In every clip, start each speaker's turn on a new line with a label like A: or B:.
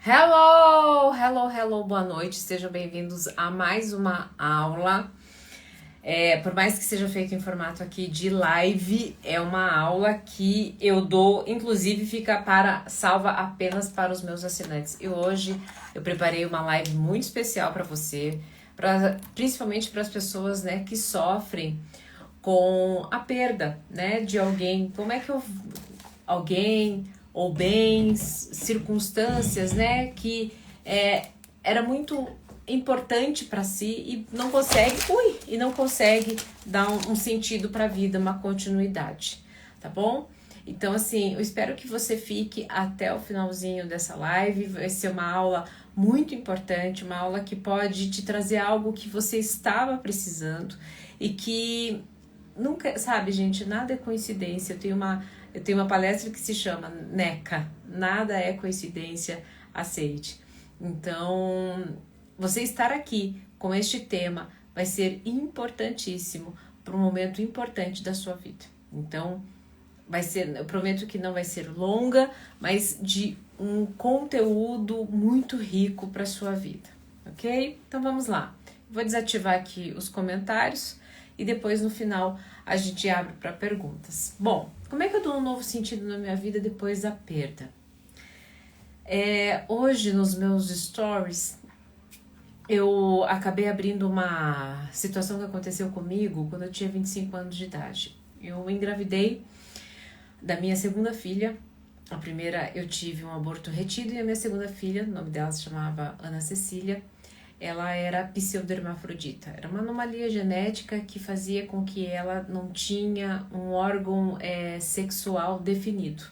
A: Hello, hello, hello, boa noite, sejam bem-vindos a mais uma aula. Por mais que seja feito em formato aqui de live, é uma aula que eu dou, inclusive fica salva apenas para os meus assinantes. E hoje eu preparei uma live muito especial para você, principalmente para as pessoas, né, que sofrem com a perda, né, de alguém. Como é que alguém ou bens, circunstâncias, né, que era muito importante para si e não consegue dar um sentido para a vida, uma continuidade, tá bom? Então, assim, eu espero que você fique até o finalzinho dessa live. Vai ser uma aula muito importante, uma aula que pode te trazer algo que você estava precisando e que nunca, sabe, gente, nada é coincidência. Eu tenho uma palestra que se chama NECA, nada é coincidência, aceite. Então, você estar aqui com este tema vai ser importantíssimo para um momento importante da sua vida. Então, eu prometo que não vai ser longa, mas de um conteúdo muito rico para sua vida, ok? Então vamos lá. Vou desativar aqui os comentários e depois no final a gente abre para perguntas. Bom, como é que eu dou um novo sentido na minha vida depois da perda? Hoje nos meus stories eu acabei abrindo uma situação que aconteceu comigo quando eu tinha 25 anos de idade. Eu engravidei da minha segunda filha. A primeira eu tive um aborto retido e a minha segunda filha, o nome dela se chamava Ana Cecília, ela era pseudohermafrodita. Era uma anomalia genética que fazia com que ela não tinha um órgão sexual definido.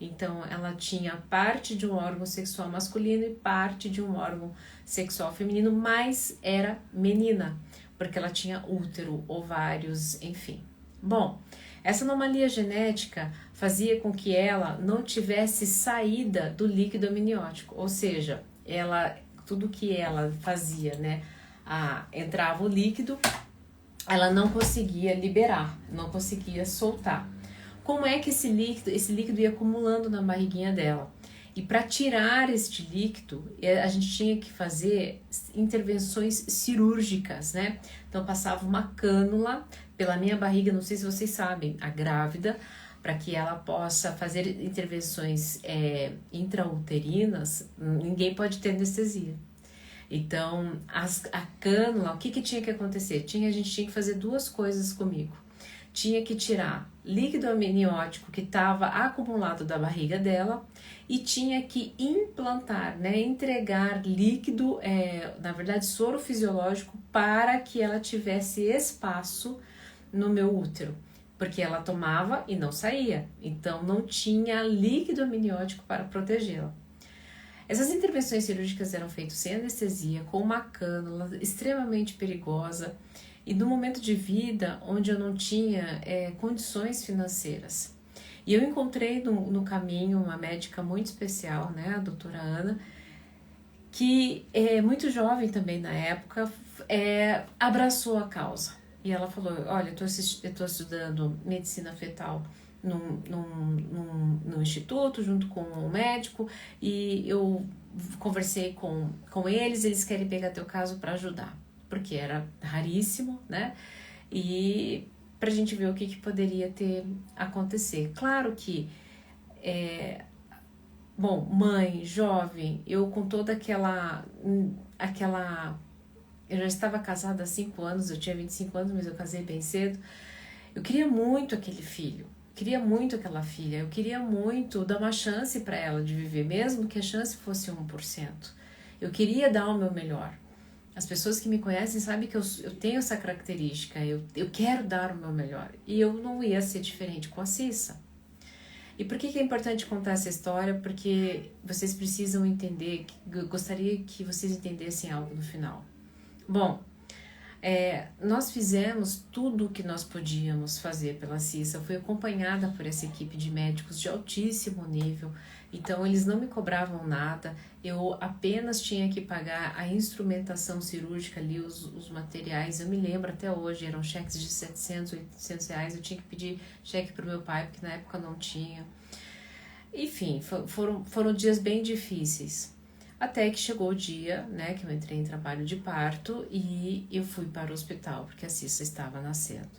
A: Então, ela tinha parte de um órgão sexual masculino e parte de um órgão sexual feminino, mas era menina, porque ela tinha útero, ovários, enfim. Bom, essa anomalia genética fazia com que ela não tivesse saída do líquido amniótico, ou seja, tudo que ela fazia, né, entrava o líquido, ela não conseguia liberar, não conseguia soltar. Como é que esse líquido ia acumulando na barriguinha dela? E para tirar este líquido, a gente tinha que fazer intervenções cirúrgicas, né? Então passava uma cânula pela minha barriga, não sei se vocês sabem, a grávida, para que ela possa fazer intervenções intrauterinas, ninguém pode ter anestesia. Então, a cânula, o que tinha que acontecer? A gente tinha que fazer duas coisas comigo. Tinha que tirar líquido amniótico que estava acumulado da barriga dela e tinha que implantar, né, entregar líquido, na verdade soro fisiológico, para que ela tivesse espaço no meu útero, porque ela tomava e não saía, então não tinha líquido amniótico para protegê-la. Essas intervenções cirúrgicas eram feitas sem anestesia, com uma cânula extremamente perigosa e num momento de vida onde eu não tinha condições financeiras. E eu encontrei no caminho uma médica muito especial, né, a doutora Ana, que é muito jovem também na época, abraçou a causa. E ela falou, olha, eu estou estudando medicina fetal num instituto, junto com um médico, e eu conversei com eles querem pegar teu caso para ajudar, porque era raríssimo, né? E pra gente ver o que poderia acontecer. Claro que, mãe, jovem, eu com toda aquela... Eu já estava casada há 5 anos, eu tinha 25 anos, mas eu casei bem cedo. Eu queria muito aquele filho, queria muito aquela filha, eu queria muito dar uma chance para ela de viver, mesmo que a chance fosse 1%. Eu queria dar o meu melhor. As pessoas que me conhecem sabem que eu tenho essa característica, eu quero dar o meu melhor. E eu não ia ser diferente com a Cissa. E por que é importante contar essa história? Porque vocês precisam entender, eu gostaria que vocês entendessem algo no final. Bom, nós fizemos tudo o que nós podíamos fazer pela Cissa. Eu fui acompanhada por essa equipe de médicos de altíssimo nível, então eles não me cobravam nada, eu apenas tinha que pagar a instrumentação cirúrgica ali, os materiais. Eu me lembro até hoje, eram cheques de 700, 800 reais, eu tinha que pedir cheque para o meu pai, porque na época não tinha. Enfim, foram dias bem difíceis. Até que chegou o dia, né, que eu entrei em trabalho de parto e eu fui para o hospital, porque a Cissa estava nascendo.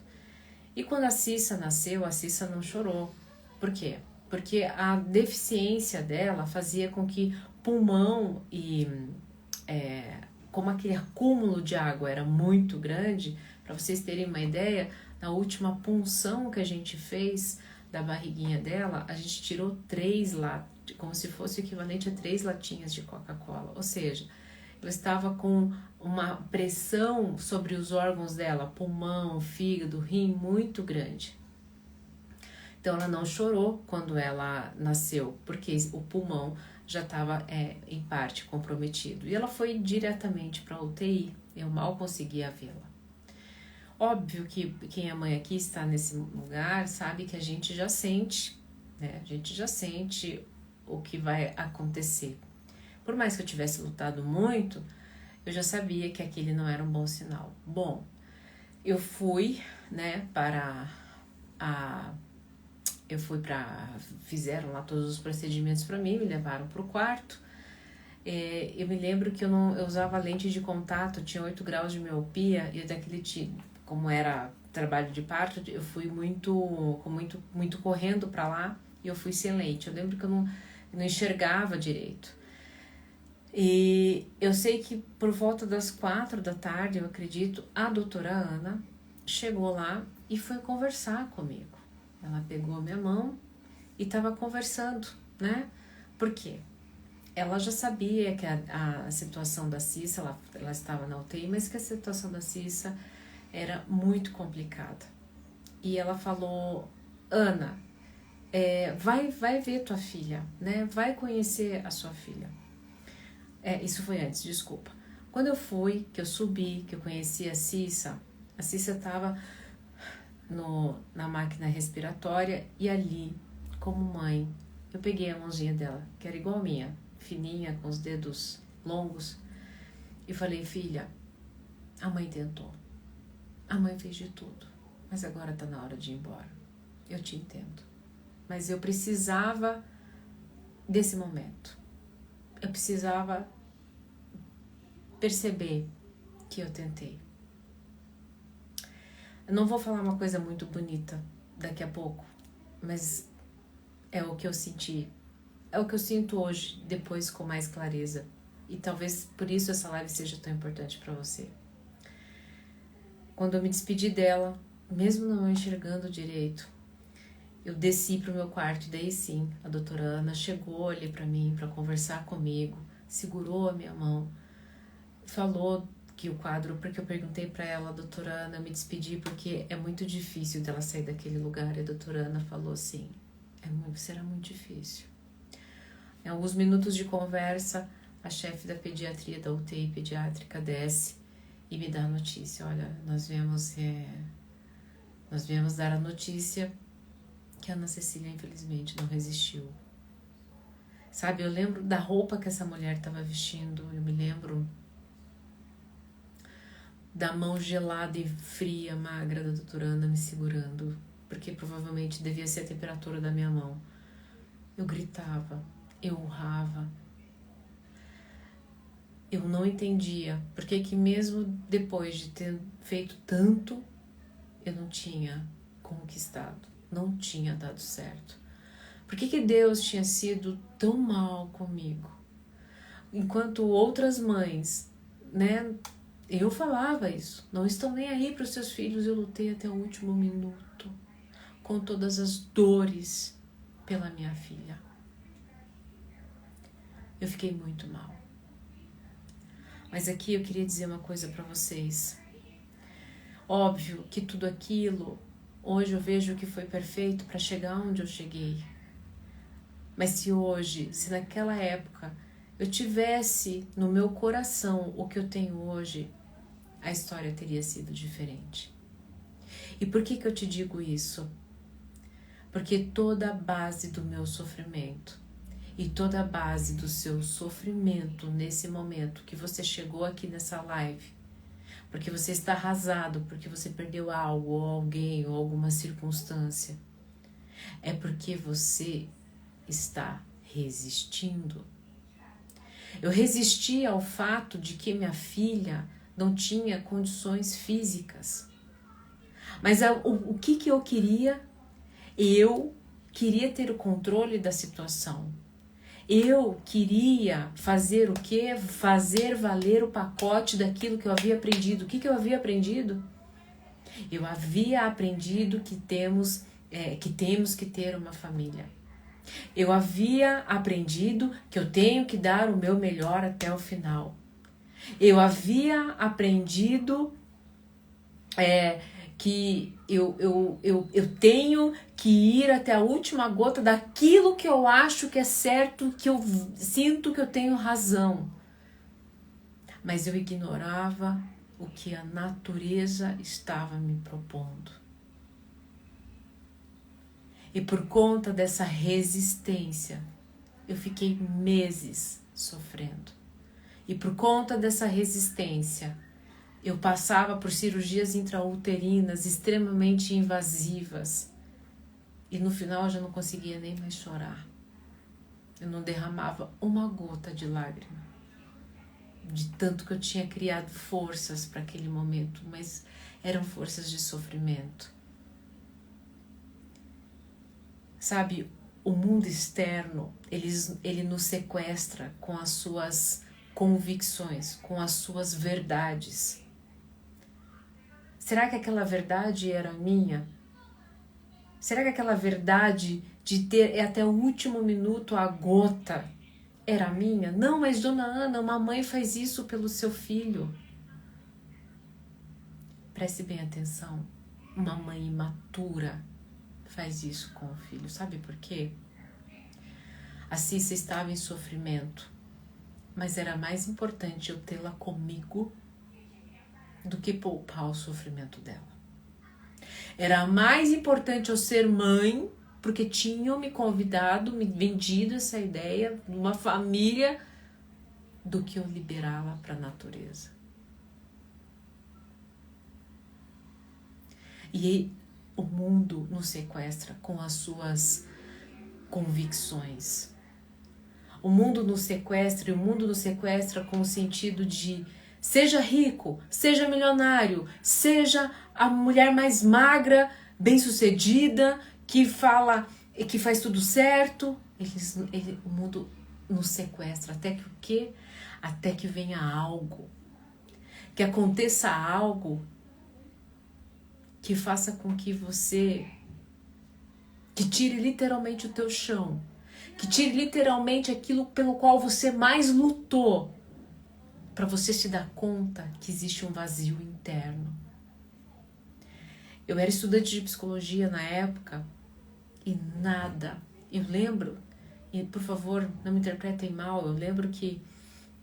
A: E quando a Cissa nasceu, a Cissa não chorou. Por quê? Porque a deficiência dela fazia com que pulmão e como aquele acúmulo de água era muito grande, para vocês terem uma ideia, na última punção que a gente fez da barriguinha dela, a gente tirou 3 latas, como se fosse o equivalente a 3 latinhas de Coca-Cola. Ou seja, ela estava com uma pressão sobre os órgãos dela, pulmão, fígado, rim, muito grande. Então ela não chorou quando ela nasceu, porque o pulmão já estava em parte comprometido. E ela foi diretamente para a UTI, eu mal conseguia vê-la. Óbvio que quem é mãe aqui está nesse lugar sabe que a gente já sente, né? A gente já sente o que vai acontecer. Por mais que eu tivesse lutado muito, eu já sabia que aquele não era um bom sinal. Bom, eu fui, né, fizeram lá todos os procedimentos para mim, me levaram para o quarto. Eu me lembro que eu usava lente de contato, tinha 8 graus de miopia, e daquele tipo, como era trabalho de parto, eu fui muito correndo para lá, e eu fui sem lente. Eu lembro que eu não enxergava direito. E eu sei que por volta das 4 da tarde, eu acredito, a doutora Ana chegou lá e foi conversar comigo. Ela pegou minha mão e estava conversando, né? Por quê? Ela já sabia que a situação da Cissa, ela estava na UTI, mas que a situação da Cissa era muito complicada. E ela falou, Ana, vai ver tua filha, né? Vai conhecer a sua filha. Isso foi antes, desculpa. Quando eu fui, que eu subi, que eu conheci a Cissa estava na máquina respiratória e ali, como mãe, eu peguei a mãozinha dela, que era igual a minha, fininha, com os dedos longos, e falei, filha, a mãe tentou, a mãe fez de tudo, mas agora tá na hora de ir embora. Eu te entendo, mas eu precisava desse momento. Eu precisava perceber que eu tentei. Eu não vou falar uma coisa muito bonita daqui a pouco, mas é o que eu senti. É o que eu sinto hoje, depois com mais clareza. E talvez por isso essa live seja tão importante para você. Quando eu me despedi dela, mesmo não enxergando direito, eu desci pro meu quarto e daí sim, a doutora Ana chegou ali para mim para conversar comigo, segurou a minha mão, falou que o quadro, porque eu perguntei para ela, doutora Ana, me despedi porque é muito difícil dela sair daquele lugar. E a doutora Ana falou assim, será muito difícil. Em alguns minutos de conversa, a chefe da pediatria da UTI pediátrica desce e me dá a notícia, olha, nós viemos dar a notícia que a Ana Cecília infelizmente não resistiu. Sabe, eu lembro da roupa que essa mulher estava vestindo, eu me lembro da mão gelada e fria, magra da doutora Ana me segurando, porque provavelmente devia ser a temperatura da minha mão. Eu gritava, eu urrava. Eu não entendia porque que mesmo depois de ter feito tanto, eu não tinha conquistado, não tinha dado certo. Por que Deus tinha sido tão mal comigo? Enquanto outras mães, né, eu falava isso, não estão nem aí para os seus filhos, eu lutei até o último minuto, com todas as dores pela minha filha. Eu fiquei muito mal. Mas aqui eu queria dizer uma coisa para vocês. Óbvio que tudo aquilo, hoje eu vejo que foi perfeito para chegar onde eu cheguei. Mas se naquela época eu tivesse no meu coração o que eu tenho hoje, a história teria sido diferente. E por que eu te digo isso? Porque toda a base do meu sofrimento e toda a base do seu sofrimento nesse momento que você chegou aqui nessa live, porque você está arrasado, porque você perdeu algo, ou alguém, ou alguma circunstância, é porque você está resistindo. Eu resisti ao fato de que minha filha não tinha condições físicas. Mas o que eu queria? Eu queria ter o controle da situação. Eu queria fazer o quê? Fazer valer o pacote daquilo que eu havia aprendido. O que eu havia aprendido? Eu havia aprendido que temos que ter uma família. Eu havia aprendido que eu tenho que dar o meu melhor até o final. Eu havia aprendido que eu tenho que ir até a última gota daquilo que eu acho que é certo, que eu sinto que eu tenho razão. Mas eu ignorava o que a natureza estava me propondo. E por conta dessa resistência, eu fiquei meses sofrendo. E por conta dessa resistência, eu passava por cirurgias intrauterinas extremamente invasivas. E no final eu já não conseguia nem mais chorar. Eu não derramava uma gota de lágrima. De tanto que eu tinha criado forças para aquele momento, mas eram forças de sofrimento. Sabe, o mundo externo, ele nos sequestra com as suas convicções, com as suas verdades. Será que aquela verdade era minha? Será que aquela verdade de ter até o último minuto a gota era minha? Não, mas dona Ana, uma mãe faz isso pelo seu filho. Preste bem atenção. Uma mãe imatura faz isso com o filho. Sabe por quê? A Cissa estava em sofrimento, mas era mais importante eu tê-la comigo do que poupar o sofrimento dela. Era mais importante eu ser mãe, porque tinham me convidado, me vendido essa ideia de uma família, do que eu liberá-la para a natureza. E o mundo nos sequestra com as suas convicções. O mundo nos sequestra, e o mundo nos sequestra com o sentido de seja rico, seja milionário, seja a mulher mais magra, bem-sucedida, que faz tudo certo. O mundo nos sequestra até que o quê? Até que venha algo, que aconteça algo que faça com que você, que tire literalmente o teu chão, que tire literalmente aquilo pelo qual você mais lutou, para você se dar conta que existe um vazio interno. Eu era estudante de psicologia na época e nada, eu lembro, e por favor não me interpretem mal, eu lembro que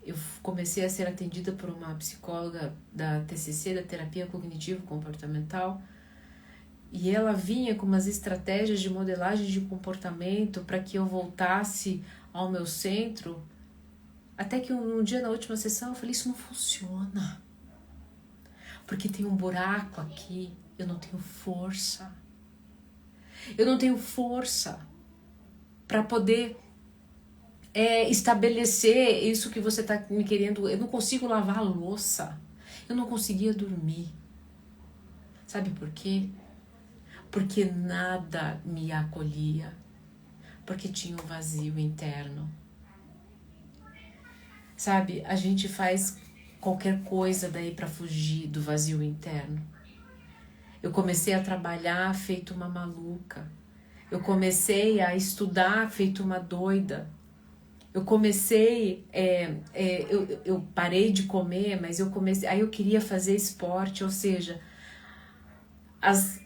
A: eu comecei a ser atendida por uma psicóloga da TCC, da terapia cognitivo-comportamental, e ela vinha com umas estratégias de modelagem de comportamento para que eu voltasse ao meu centro. Até que um dia na última sessão eu falei, isso não funciona. Porque tem um buraco aqui, eu não tenho força. Eu não tenho força para poder estabelecer isso que você está me querendo. Eu não consigo lavar a louça. Eu não conseguia dormir. Sabe por quê? Porque nada me acolhia. Porque tinha um vazio interno. Sabe, a gente faz qualquer coisa daí para fugir do vazio interno. Eu comecei a trabalhar feito uma maluca. Eu comecei a estudar feito uma doida. Eu comecei, eu parei de comer, mas aí eu queria fazer esporte, ou seja, as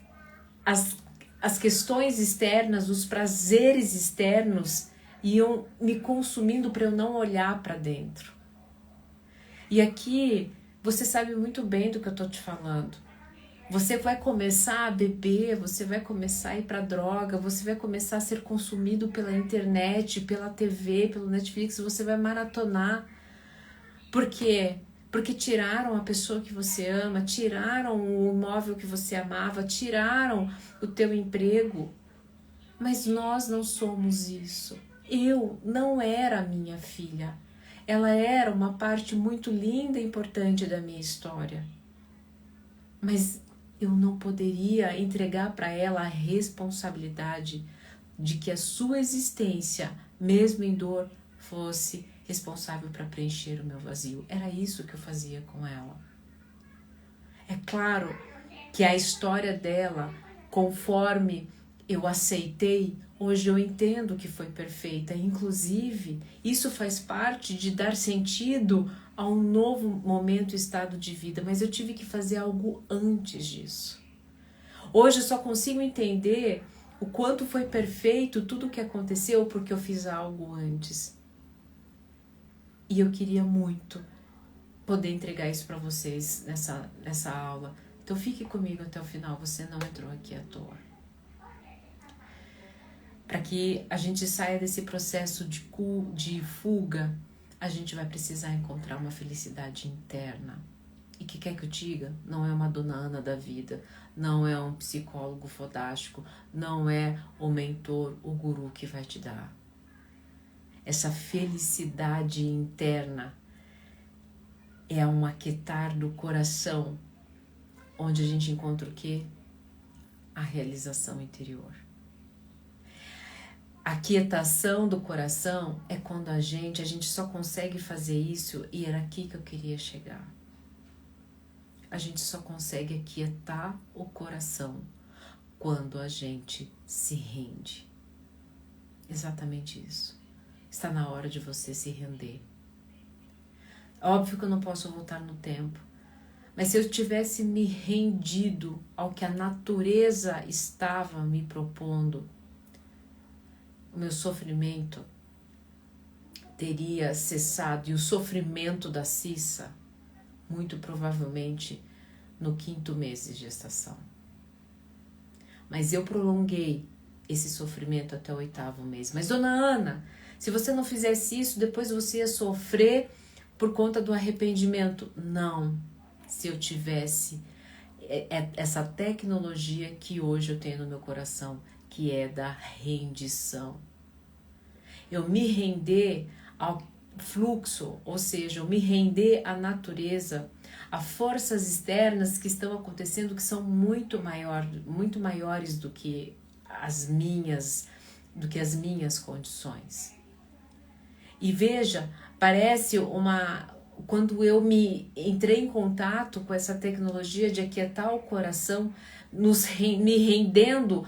A: questões externas, os prazeres externos iam me consumindo para eu não olhar para dentro. E aqui você sabe muito bem do que eu tô te falando. Você vai começar a beber, você vai começar a ir para droga, você vai começar a ser consumido pela internet, pela TV, pelo Netflix, você vai maratonar. Por quê? Porque tiraram a pessoa que você ama, tiraram o imóvel que você amava, tiraram o teu emprego. Mas nós não somos isso. Eu não era minha filha. ela era uma parte muito linda e importante da minha história. Mas eu não poderia entregar para ela a responsabilidade de que a sua existência, mesmo em dor, fosse responsável para preencher o meu vazio. Era isso que eu fazia com ela. É claro que a história dela, conforme eu aceitei, hoje eu entendo que foi perfeita. Inclusive, isso faz parte de dar sentido a um novo momento e estado de vida, mas eu tive que fazer algo antes disso. Hoje eu só consigo entender o quanto foi perfeito tudo o que aconteceu porque eu fiz algo antes. E eu queria muito poder entregar isso para vocês nessa aula. Então fique comigo até o final, você não entrou aqui à toa. Para que a gente saia desse processo de fuga, a gente vai precisar encontrar uma felicidade interna. E que quer que eu diga, não é uma dona Ana da vida, não é um psicólogo fodástico, não é o mentor, o guru que vai te dar. Essa felicidade interna é um aquietar do coração, onde a gente encontra o quê? A realização interior. A quietação do coração é quando a gente só consegue fazer isso, e era aqui que eu queria chegar. A gente só consegue aquietar o coração quando a gente se rende. Exatamente isso. Está na hora de você se render. Óbvio que eu não posso voltar no tempo, mas se eu tivesse me rendido ao que a natureza estava me propondo, o meu sofrimento teria cessado, e o sofrimento da Cissa, muito provavelmente no 5º mês de gestação. Mas eu prolonguei esse sofrimento até o 8º mês. Mas, dona Ana, se você não fizesse isso, depois você ia sofrer por conta do arrependimento. Não, se eu tivesse essa tecnologia que hoje eu tenho no meu coração, que é da rendição. Eu me render ao fluxo, ou seja, eu me render à natureza, a forças externas que estão acontecendo, que são muito maiores do que as minhas condições. E veja, parece quando eu me entrei em contato com essa tecnologia de aquietar o coração, me rendendo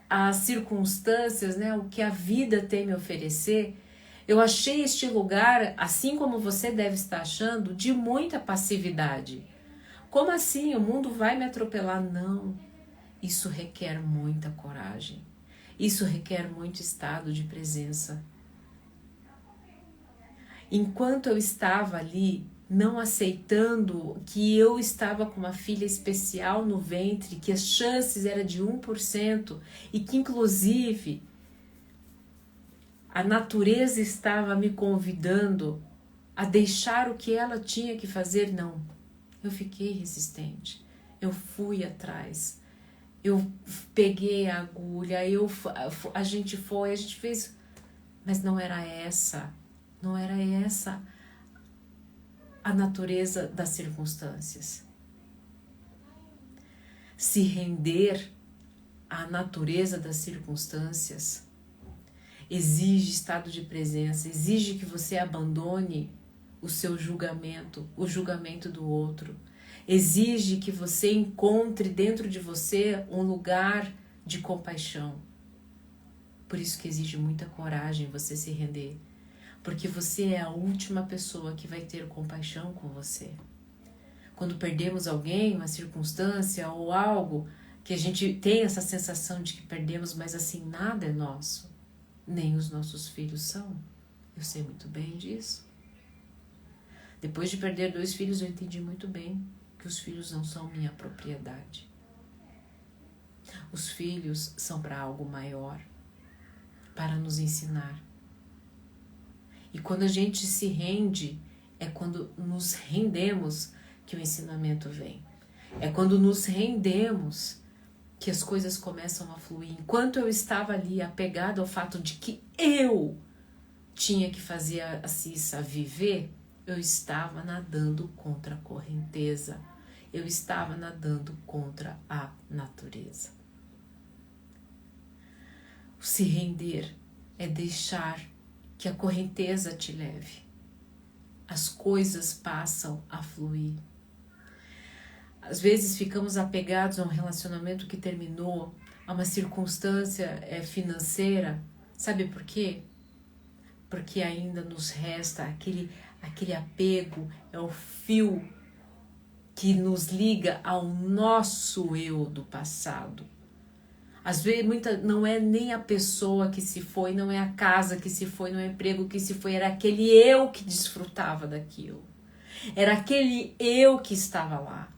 A: às circunstâncias, né, o que a vida tem me oferecer, eu achei este lugar, assim como você deve estar achando, de muita passividade. Como assim? O mundo vai me atropelar? Não. Isso requer muita coragem. Isso requer muito estado de presença. Enquanto eu estava ali, não aceitando que eu estava com uma filha especial no ventre, que as chances eram de 1% e que, inclusive, a natureza estava me convidando a deixar o que ela tinha que fazer, não. Eu fiquei resistente. Eu fui atrás. Eu peguei a agulha, a gente fez, mas não era essa a natureza das circunstâncias. Se render à natureza das circunstâncias exige estado de presença, exige que você abandone o seu julgamento, o julgamento do outro. Exige que você encontre dentro de você um lugar de compaixão. Por isso que exige muita coragem você se render. Porque você é a última pessoa que vai ter compaixão com você. Quando perdemos alguém, uma circunstância ou algo, que a gente tem essa sensação de que perdemos, mas assim, nada é nosso. Nem os nossos filhos são. Eu sei muito bem disso. Depois de perder 2 filhos, eu entendi muito bem que os filhos não são minha propriedade. Os filhos são para algo maior, para nos ensinar. E quando a gente se rende, é quando nos rendemos que o ensinamento vem. É quando nos rendemos que as coisas começam a fluir. Enquanto eu estava ali apegada ao fato de que eu tinha que fazer a Cissa viver, eu estava nadando contra a correnteza. Eu estava nadando contra a natureza. Se render é deixar que a correnteza te leve. As coisas passam a fluir. Às vezes ficamos apegados a um relacionamento que terminou, a uma circunstância financeira. Sabe por quê? Porque ainda nos resta aquele apego, é o fio que nos liga ao nosso eu do passado. Às vezes não é nem a pessoa que se foi, não é a casa que se foi, não é o emprego que se foi, era aquele eu que desfrutava daquilo. Era aquele eu que estava lá.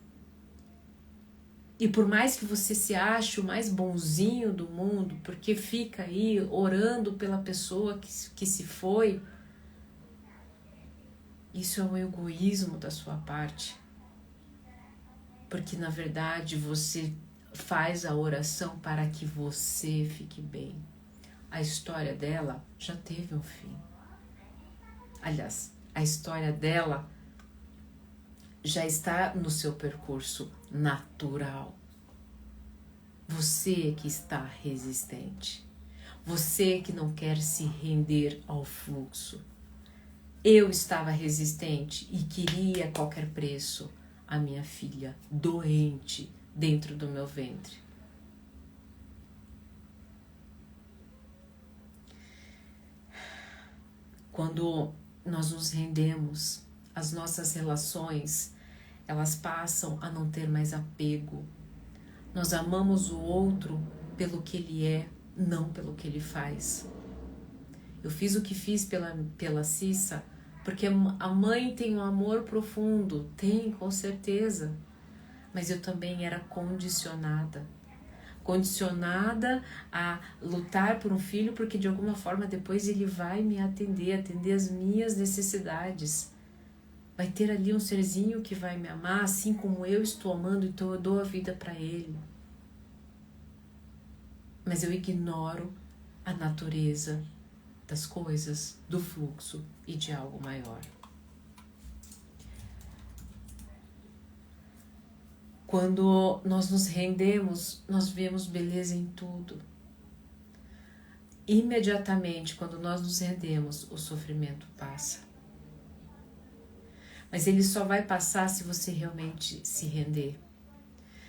A: E por mais que você se ache o mais bonzinho do mundo, porque fica aí orando pela pessoa que se foi, isso é um egoísmo da sua parte. Porque na verdade você faz a oração para que você fique bem. A história dela já teve um fim. Aliás, a história dela já está no seu percurso natural. Você que está resistente. Você que não quer se render ao fluxo. Eu estava resistente e queria a qualquer preço a minha filha doente dentro do meu ventre. Quando nós nos rendemos, as nossas relações, elas passam a não ter mais apego. Nós amamos o outro pelo que ele é, não pelo que ele faz. Eu fiz o que fiz pela Cissa, porque a mãe tem um amor profundo, tem, com certeza. Mas eu também era condicionada a lutar por um filho, porque de alguma forma depois ele vai me atender as minhas necessidades. Vai ter ali um serzinho que vai me amar, assim como eu estou amando, então eu dou a vida para ele. Mas eu ignoro a natureza das coisas, do fluxo e de algo maior. Quando nós nos rendemos, nós vemos beleza em tudo. Imediatamente, quando nós nos rendemos, o sofrimento passa. Mas ele só vai passar se você realmente se render.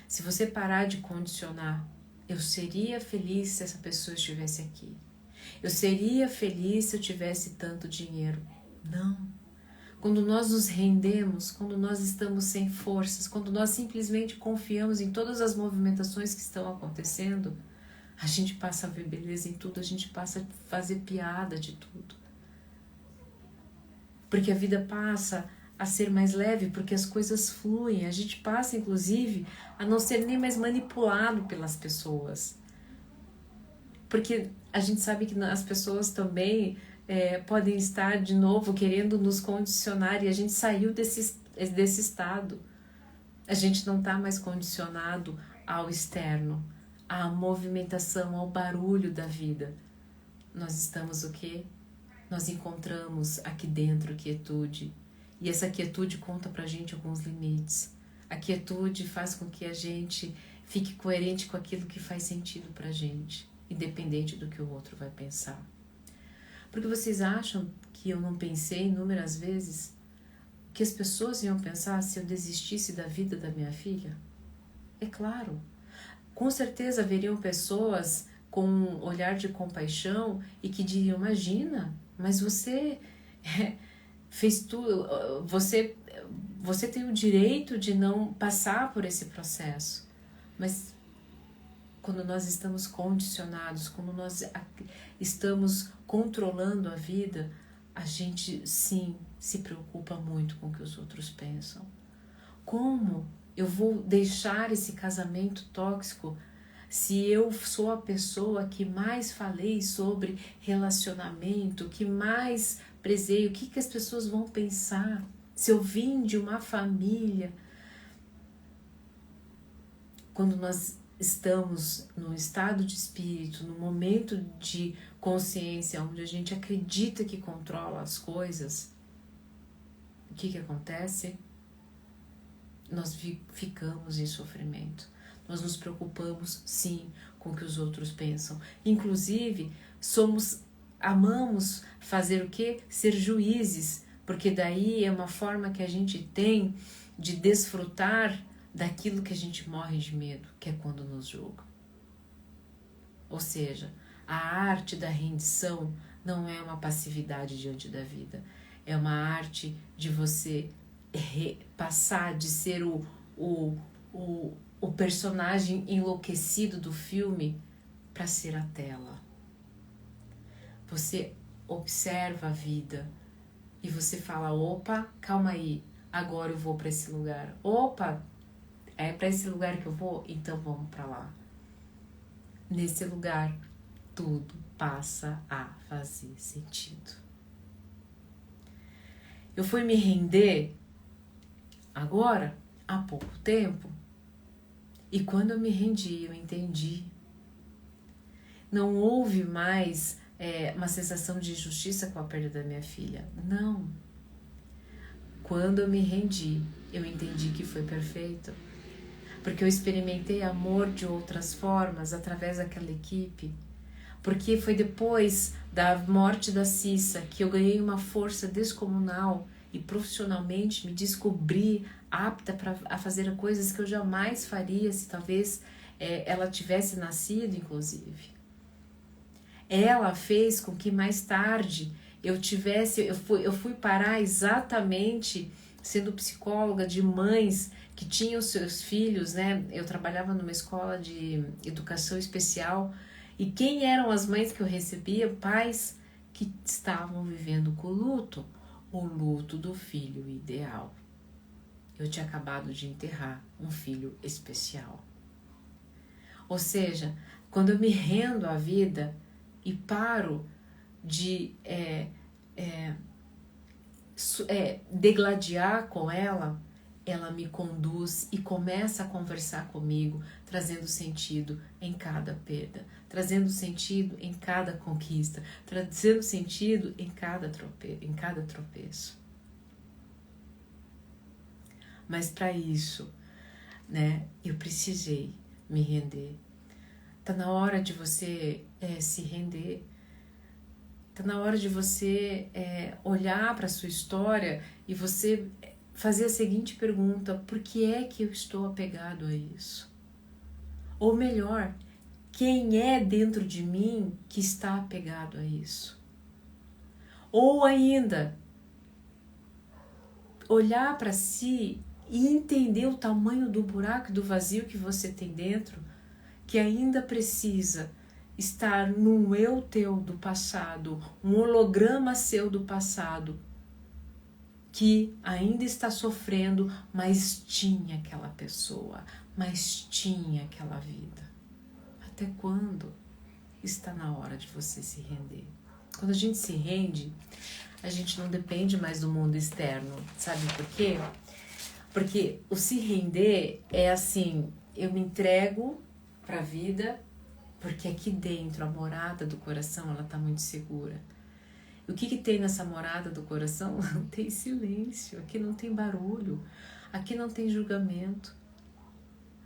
A: Se você parar de condicionar, eu seria feliz se essa pessoa estivesse aqui. Eu seria feliz se eu tivesse tanto dinheiro. Não. Quando nós nos rendemos, quando nós estamos sem forças, quando nós simplesmente confiamos em todas as movimentações que estão acontecendo, a gente passa a ver beleza em tudo, a gente passa a fazer piada de tudo. Porque a vida passa a ser mais leve, porque as coisas fluem, a gente passa inclusive a não ser nem mais manipulado pelas pessoas. Porque a gente sabe que as pessoas também podem estar de novo querendo nos condicionar e a gente saiu desse estado. A gente não está mais condicionado ao externo, à movimentação, ao barulho da vida. Nós estamos o quê? Nós encontramos aqui dentro quietude. E essa quietude conta pra gente alguns limites. A quietude faz com que a gente fique coerente com aquilo que faz sentido pra gente, independente do que o outro vai pensar. Porque vocês acham que eu não pensei inúmeras vezes que as pessoas iam pensar se eu desistisse da vida da minha filha? É claro. Com certeza haveriam pessoas com um olhar de compaixão e que diriam, imagina, mas você fez tudo, você tem o direito de não passar por esse processo. Mas quando nós estamos condicionados, quando nós estamos controlando a vida, a gente sim se preocupa muito com o que os outros pensam. Como eu vou deixar esse casamento tóxico se eu sou a pessoa que mais falei sobre relacionamento, que mais prezei? O que as pessoas vão pensar? Se eu vim de uma família... Quando nós estamos num estado de espírito, num momento de consciência, onde a gente acredita que controla as coisas, o que acontece? Nós ficamos em sofrimento. Nós nos preocupamos, sim, com o que os outros pensam. Inclusive, amamos fazer o quê? Ser juízes, porque daí é uma forma que a gente tem de desfrutar daquilo que a gente morre de medo, que é quando nos julgam. Ou seja, a arte da rendição não é uma passividade diante da vida, é uma arte de você passar de ser o personagem enlouquecido do filme para ser a tela. Você observa a vida e você fala, opa, calma aí, agora eu vou para esse lugar. Opa, é para esse lugar que eu vou? Então vamos para lá. Nesse lugar, tudo passa a fazer sentido. Eu fui me render agora, há pouco tempo, e quando eu me rendi, eu entendi. Não houve mais uma sensação de injustiça com a perda da minha filha. Não. Quando eu me rendi, eu entendi que foi perfeito. Porque eu experimentei amor de outras formas através daquela equipe. Porque foi depois da morte da Cissa que eu ganhei uma força descomunal e profissionalmente me descobri apta a fazer coisas que eu jamais faria se talvez ela tivesse nascido, inclusive. Ela fez com que mais tarde eu fui parar exatamente sendo psicóloga de mães que tinham seus filhos, né? Eu trabalhava numa escola de educação especial e quem eram as mães que eu recebia? Pais que estavam vivendo com o luto do filho ideal. Eu tinha acabado de enterrar um filho especial. Ou seja, quando eu me rendo à vida e paro de degladiar com ela, ela me conduz e começa a conversar comigo, trazendo sentido em cada perda, trazendo sentido em cada conquista, trazendo sentido em cada tropeço. Mas para isso, né, eu precisei me render. Tá na hora de você se render. Tá na hora de você olhar para a sua história e você fazer a seguinte pergunta: por que é que eu estou apegado a isso? Ou melhor, quem é dentro de mim que está apegado a isso? Ou ainda, olhar para si e entender o tamanho do buraco, do vazio que você tem dentro, que ainda precisa estar num eu teu do passado, um holograma seu do passado, que ainda está sofrendo, mas tinha aquela pessoa, mas tinha aquela vida. Até quando? Está na hora de você se render. Quando a gente se rende, a gente não depende mais do mundo externo. Sabe por quê? Porque o se render é assim, eu me entrego para a vida, porque aqui dentro, a morada do coração, ela está muito segura. O que tem nessa morada do coração? Tem silêncio, aqui não tem barulho, aqui não tem julgamento.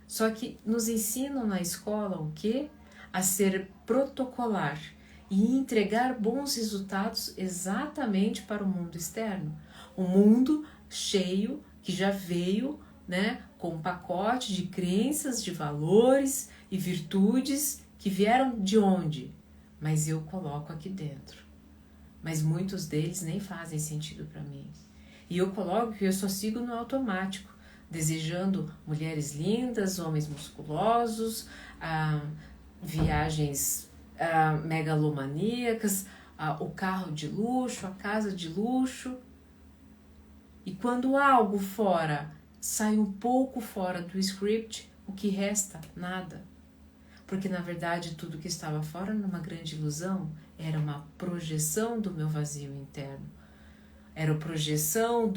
A: Só que nos ensinam na escola o quê? A ser protocolar e entregar bons resultados exatamente para o mundo externo. Um mundo cheio que já veio, né, com um pacote de crenças, de valores e virtudes que vieram de onde? Mas eu coloco aqui dentro. Mas muitos deles nem fazem sentido para mim. E eu coloco que eu só sigo no automático, desejando mulheres lindas, homens musculosos, viagens megalomaníacas, o carro de luxo, a casa de luxo. E quando algo fora sai um pouco fora do script, o que resta? Nada. Porque na verdade tudo que estava fora era uma grande ilusão, era uma projeção do meu vazio interno. Era a projeção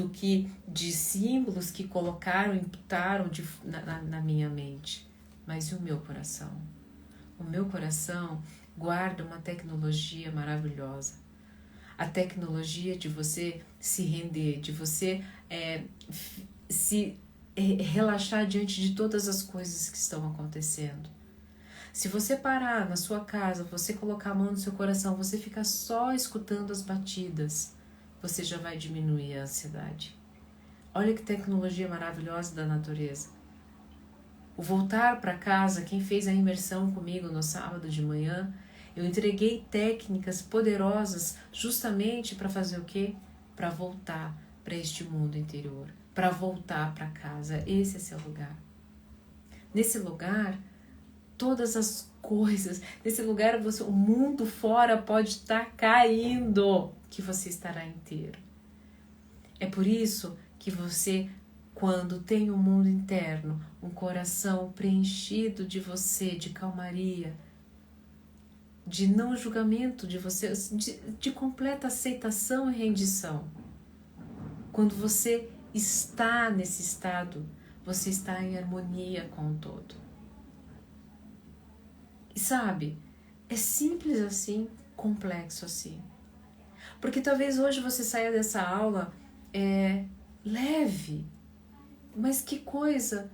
A: de símbolos que colocaram, imputaram na minha mente. Mas e o meu coração? O meu coração guarda uma tecnologia maravilhosa. A tecnologia de você se render, de você se relaxar diante de todas as coisas que estão acontecendo. Se você parar na sua casa, você colocar a mão no seu coração, você ficar só escutando as batidas, você já vai diminuir a ansiedade. Olha que tecnologia maravilhosa da natureza. O voltar para casa, quem fez a imersão comigo no sábado de manhã, eu entreguei técnicas poderosas justamente para fazer o quê? Para voltar para este mundo interior, para voltar para casa. Esse é seu lugar. Nesse lugar, todas as coisas, nesse lugar o mundo fora pode estar caindo, que você estará inteiro. É por isso que você, quando tem um mundo interno, um coração preenchido de você, de calmaria, de não julgamento de você, de completa aceitação e rendição. Quando você está nesse estado, você está em harmonia com o todo. E sabe, é simples assim, complexo assim. Porque talvez hoje você saia dessa aula leve, mas que coisa,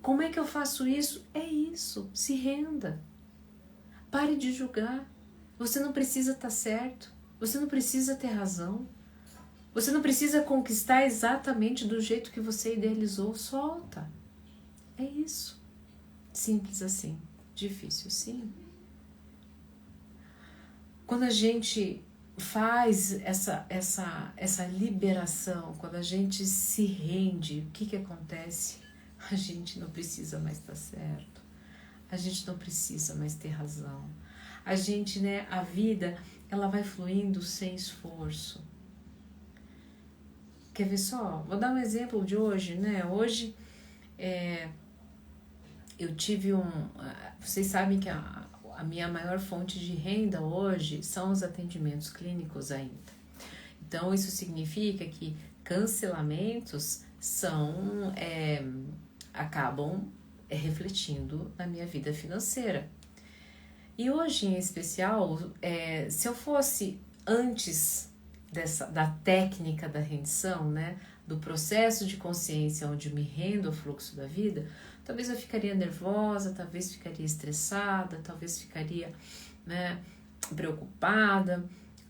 A: como é que eu faço isso? É isso, se renda. Pare de julgar. Você não precisa estar certo. Você não precisa ter razão. Você não precisa conquistar exatamente do jeito que você idealizou. Solta. É isso. Simples assim. Difícil, sim. Quando a gente faz essa liberação, quando a gente se rende, o que acontece? A gente não precisa mais estar certo. A gente não precisa mais ter razão. A gente, a vida, ela vai fluindo sem esforço. Quer ver só? Vou dar um exemplo de hoje, Hoje, eu tive vocês sabem que a minha maior fonte de renda hoje são os atendimentos clínicos ainda. Então, isso significa que cancelamentos acabam refletindo na minha vida financeira. E hoje, em especial, se eu fosse antes da técnica da rendição, do processo de consciência onde me rendo ao fluxo da vida, talvez eu ficaria nervosa, talvez ficaria estressada, talvez ficaria preocupada,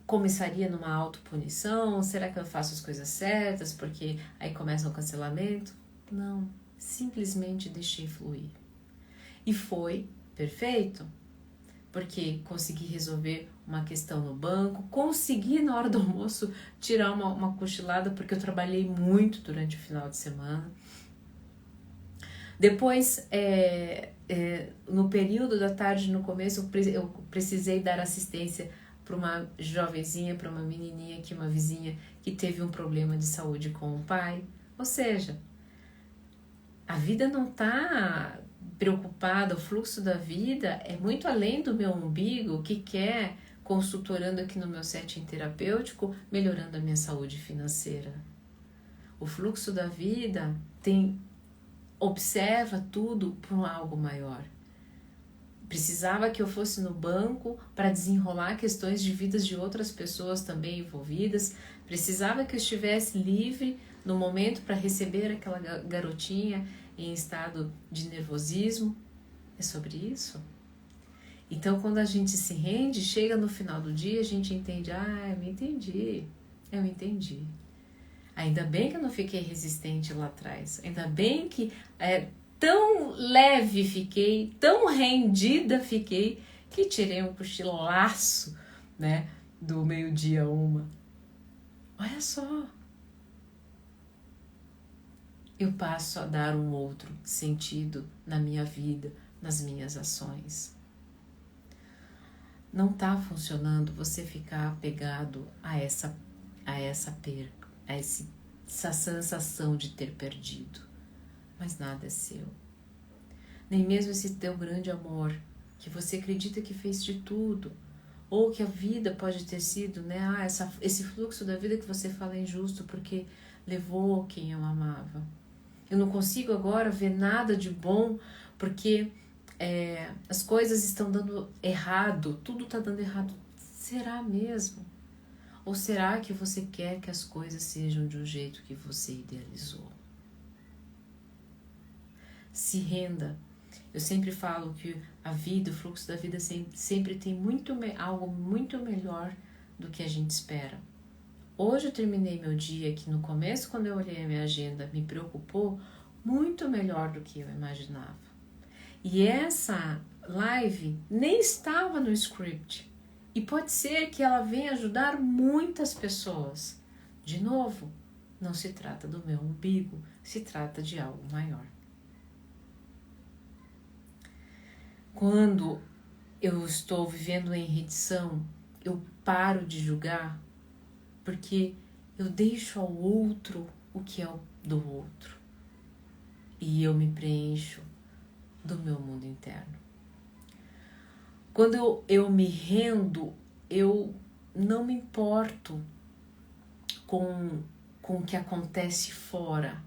A: começaria numa autopunição, será que eu faço as coisas certas? Porque aí começa o cancelamento. Não, simplesmente deixei fluir. E foi perfeito, porque consegui resolver uma questão no banco, consegui na hora do almoço tirar uma cochilada, porque eu trabalhei muito durante o final de semana. Depois, no período da tarde, no começo, eu precisei dar assistência para uma jovenzinha, para uma menininha aqui, uma vizinha, que teve um problema de saúde com o pai. Ou seja, a vida não está preocupada, o fluxo da vida é muito além do meu umbigo, que quer, consultorando aqui no meu setting terapêutico, melhorando a minha saúde financeira. O fluxo da vida observa tudo por algo maior. Precisava que eu fosse no banco para desenrolar questões de vidas de outras pessoas também envolvidas. Precisava que eu estivesse livre no momento para receber aquela garotinha em estado de nervosismo. É sobre isso. Então, quando a gente se rende, chega no final do dia, a gente entende, eu entendi. Ainda bem que eu não fiquei resistente lá atrás. Ainda bem que tão leve fiquei, tão rendida fiquei, que tirei um cochilaço, do meio-dia 1. Olha só. Eu passo a dar um outro sentido na minha vida, nas minhas ações. Não está funcionando você ficar apegado a essa perca, a essa sensação de ter perdido. Mas nada é seu. Nem mesmo esse teu grande amor, que você acredita que fez de tudo, ou que a vida pode ter sido, esse fluxo da vida que você fala é injusto porque levou quem eu amava. Eu não consigo agora ver nada de bom Porque as coisas estão dando errado, tudo está dando errado. Será mesmo? Ou será que você quer que as coisas sejam de um jeito que você idealizou? Se renda. Eu sempre falo que a vida, o fluxo da vida sempre tem algo muito melhor do que a gente espera. Hoje eu terminei meu dia que no começo, quando eu olhei a minha agenda, me preocupou muito melhor do que eu imaginava. E essa live nem estava no script. E pode ser que ela venha ajudar muitas pessoas. De novo, não se trata do meu umbigo, se trata de algo maior. Quando eu estou vivendo em redição, eu paro de julgar, porque eu deixo ao outro o que é do outro. E eu me preencho do meu mundo interno. Quando eu me rendo, eu não me importo com o que acontece fora.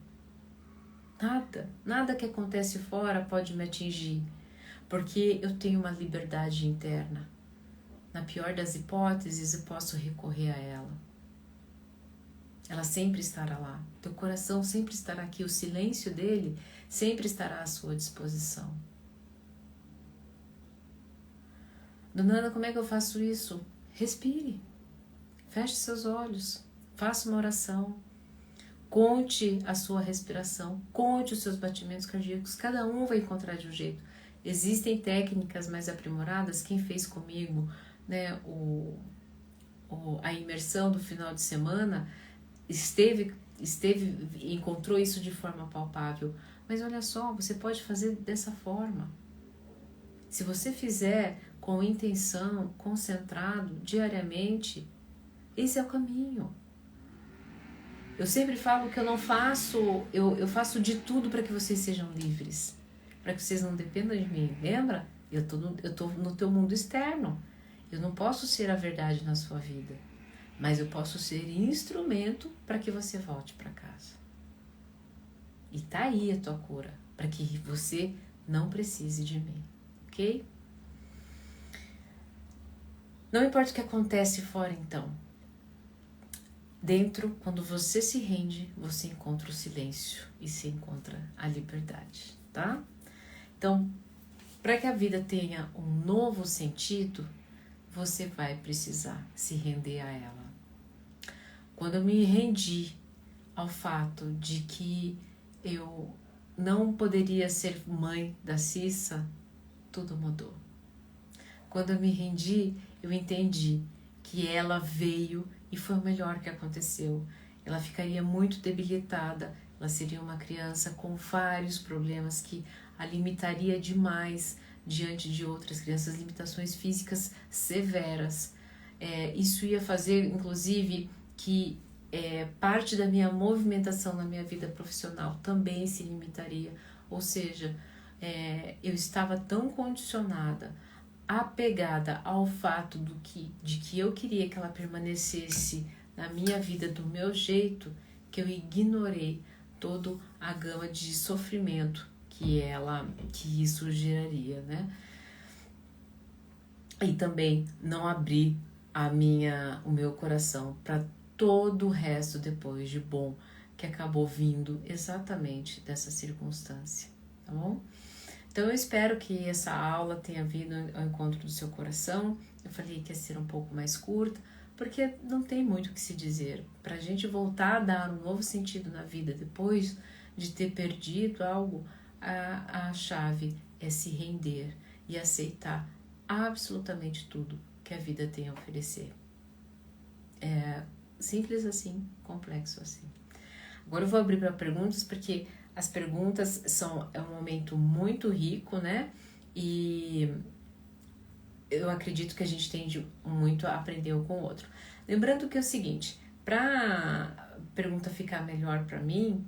A: Nada que acontece fora pode me atingir, porque eu tenho uma liberdade interna. Na pior das hipóteses, eu posso recorrer a ela. Ela sempre estará lá. Teu coração sempre estará aqui. O silêncio dele sempre estará à sua disposição. Dona Ana, como é que eu faço isso? Respire. Feche seus olhos. Faça uma oração. Conte a sua respiração. Conte os seus batimentos cardíacos. Cada um vai encontrar de um jeito. Existem técnicas mais aprimoradas. Quem fez comigo, né, a imersão do final de semana encontrou isso de forma palpável. Mas olha só, você pode fazer dessa forma. Se você fizer com intenção, concentrado, diariamente, esse é o caminho. Eu sempre falo que eu não faço, eu faço de tudo para que vocês sejam livres, para que vocês não dependam de mim. Lembra? Eu tô no teu mundo externo. Eu não posso ser a verdade na sua vida, mas eu posso ser instrumento para que você volte para casa. E tá aí a tua cura, para que você não precise de mim, ok? Não importa o que acontece fora, então. Dentro, quando você se rende, você encontra o silêncio e se encontra a liberdade, tá? Então, para que a vida tenha um novo sentido, você vai precisar se render a ela. Quando eu me rendi ao fato de que eu não poderia ser mãe da Cissa, tudo mudou. Quando eu me rendi, eu entendi que ela veio e foi o melhor que aconteceu. Ela ficaria muito debilitada, ela seria uma criança com vários problemas que a limitaria demais diante de outras crianças, limitações físicas severas. Isso ia fazer, inclusive, que parte da minha movimentação na minha vida profissional também se limitaria. Ou seja, eu estava tão condicionada, apegada ao fato de que eu queria que ela permanecesse na minha vida do meu jeito, que eu ignorei toda a gama de sofrimento que isso geraria, né? E também não abri o meu coração para todo o resto depois de bom que acabou vindo exatamente dessa circunstância, tá bom? Então eu espero que essa aula tenha vindo ao encontro do seu coração. Eu falei que ia ser um pouco mais curta, porque não tem muito o que se dizer. Para a gente voltar a dar um novo sentido na vida depois de ter perdido algo, a chave é se render e aceitar absolutamente tudo que a vida tem a oferecer. É simples assim, complexo assim. Agora eu vou abrir para perguntas, porque as perguntas é um momento muito rico, né? E eu acredito que a gente tem muito a aprender um com o outro. Lembrando que é o seguinte, para a pergunta ficar melhor para mim,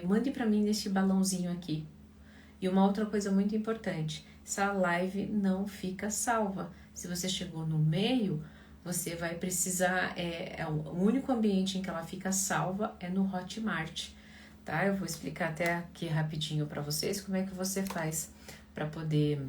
A: mande para mim nesse balãozinho aqui. E uma outra coisa muito importante, essa live não fica salva. Se você chegou no meio, você vai precisar, o único ambiente em que ela fica salva é no Hotmart. tá? Eu vou explicar até aqui rapidinho para vocês como é que você faz para poder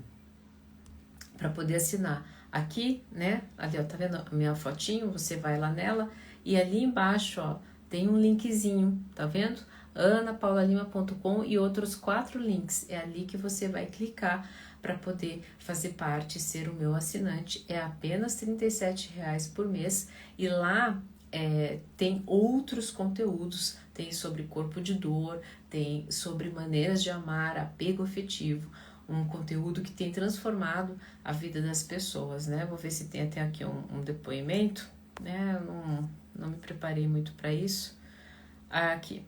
A: assinar. Aqui, né? Ali, ó, tá vendo a minha fotinho? Você vai lá nela e ali embaixo, ó, tem um linkzinho, tá vendo? anapaulalima.com e outros 4 links. É ali que você vai clicar para poder fazer parte, ser o meu assinante. É apenas R$37 por mês e lá tem outros conteúdos, tem sobre corpo de dor, tem sobre maneiras de amar, apego afetivo, um conteúdo que tem transformado a vida das pessoas, né? Vou ver se tem até aqui um depoimento, né? Eu não me preparei muito para isso. Aqui.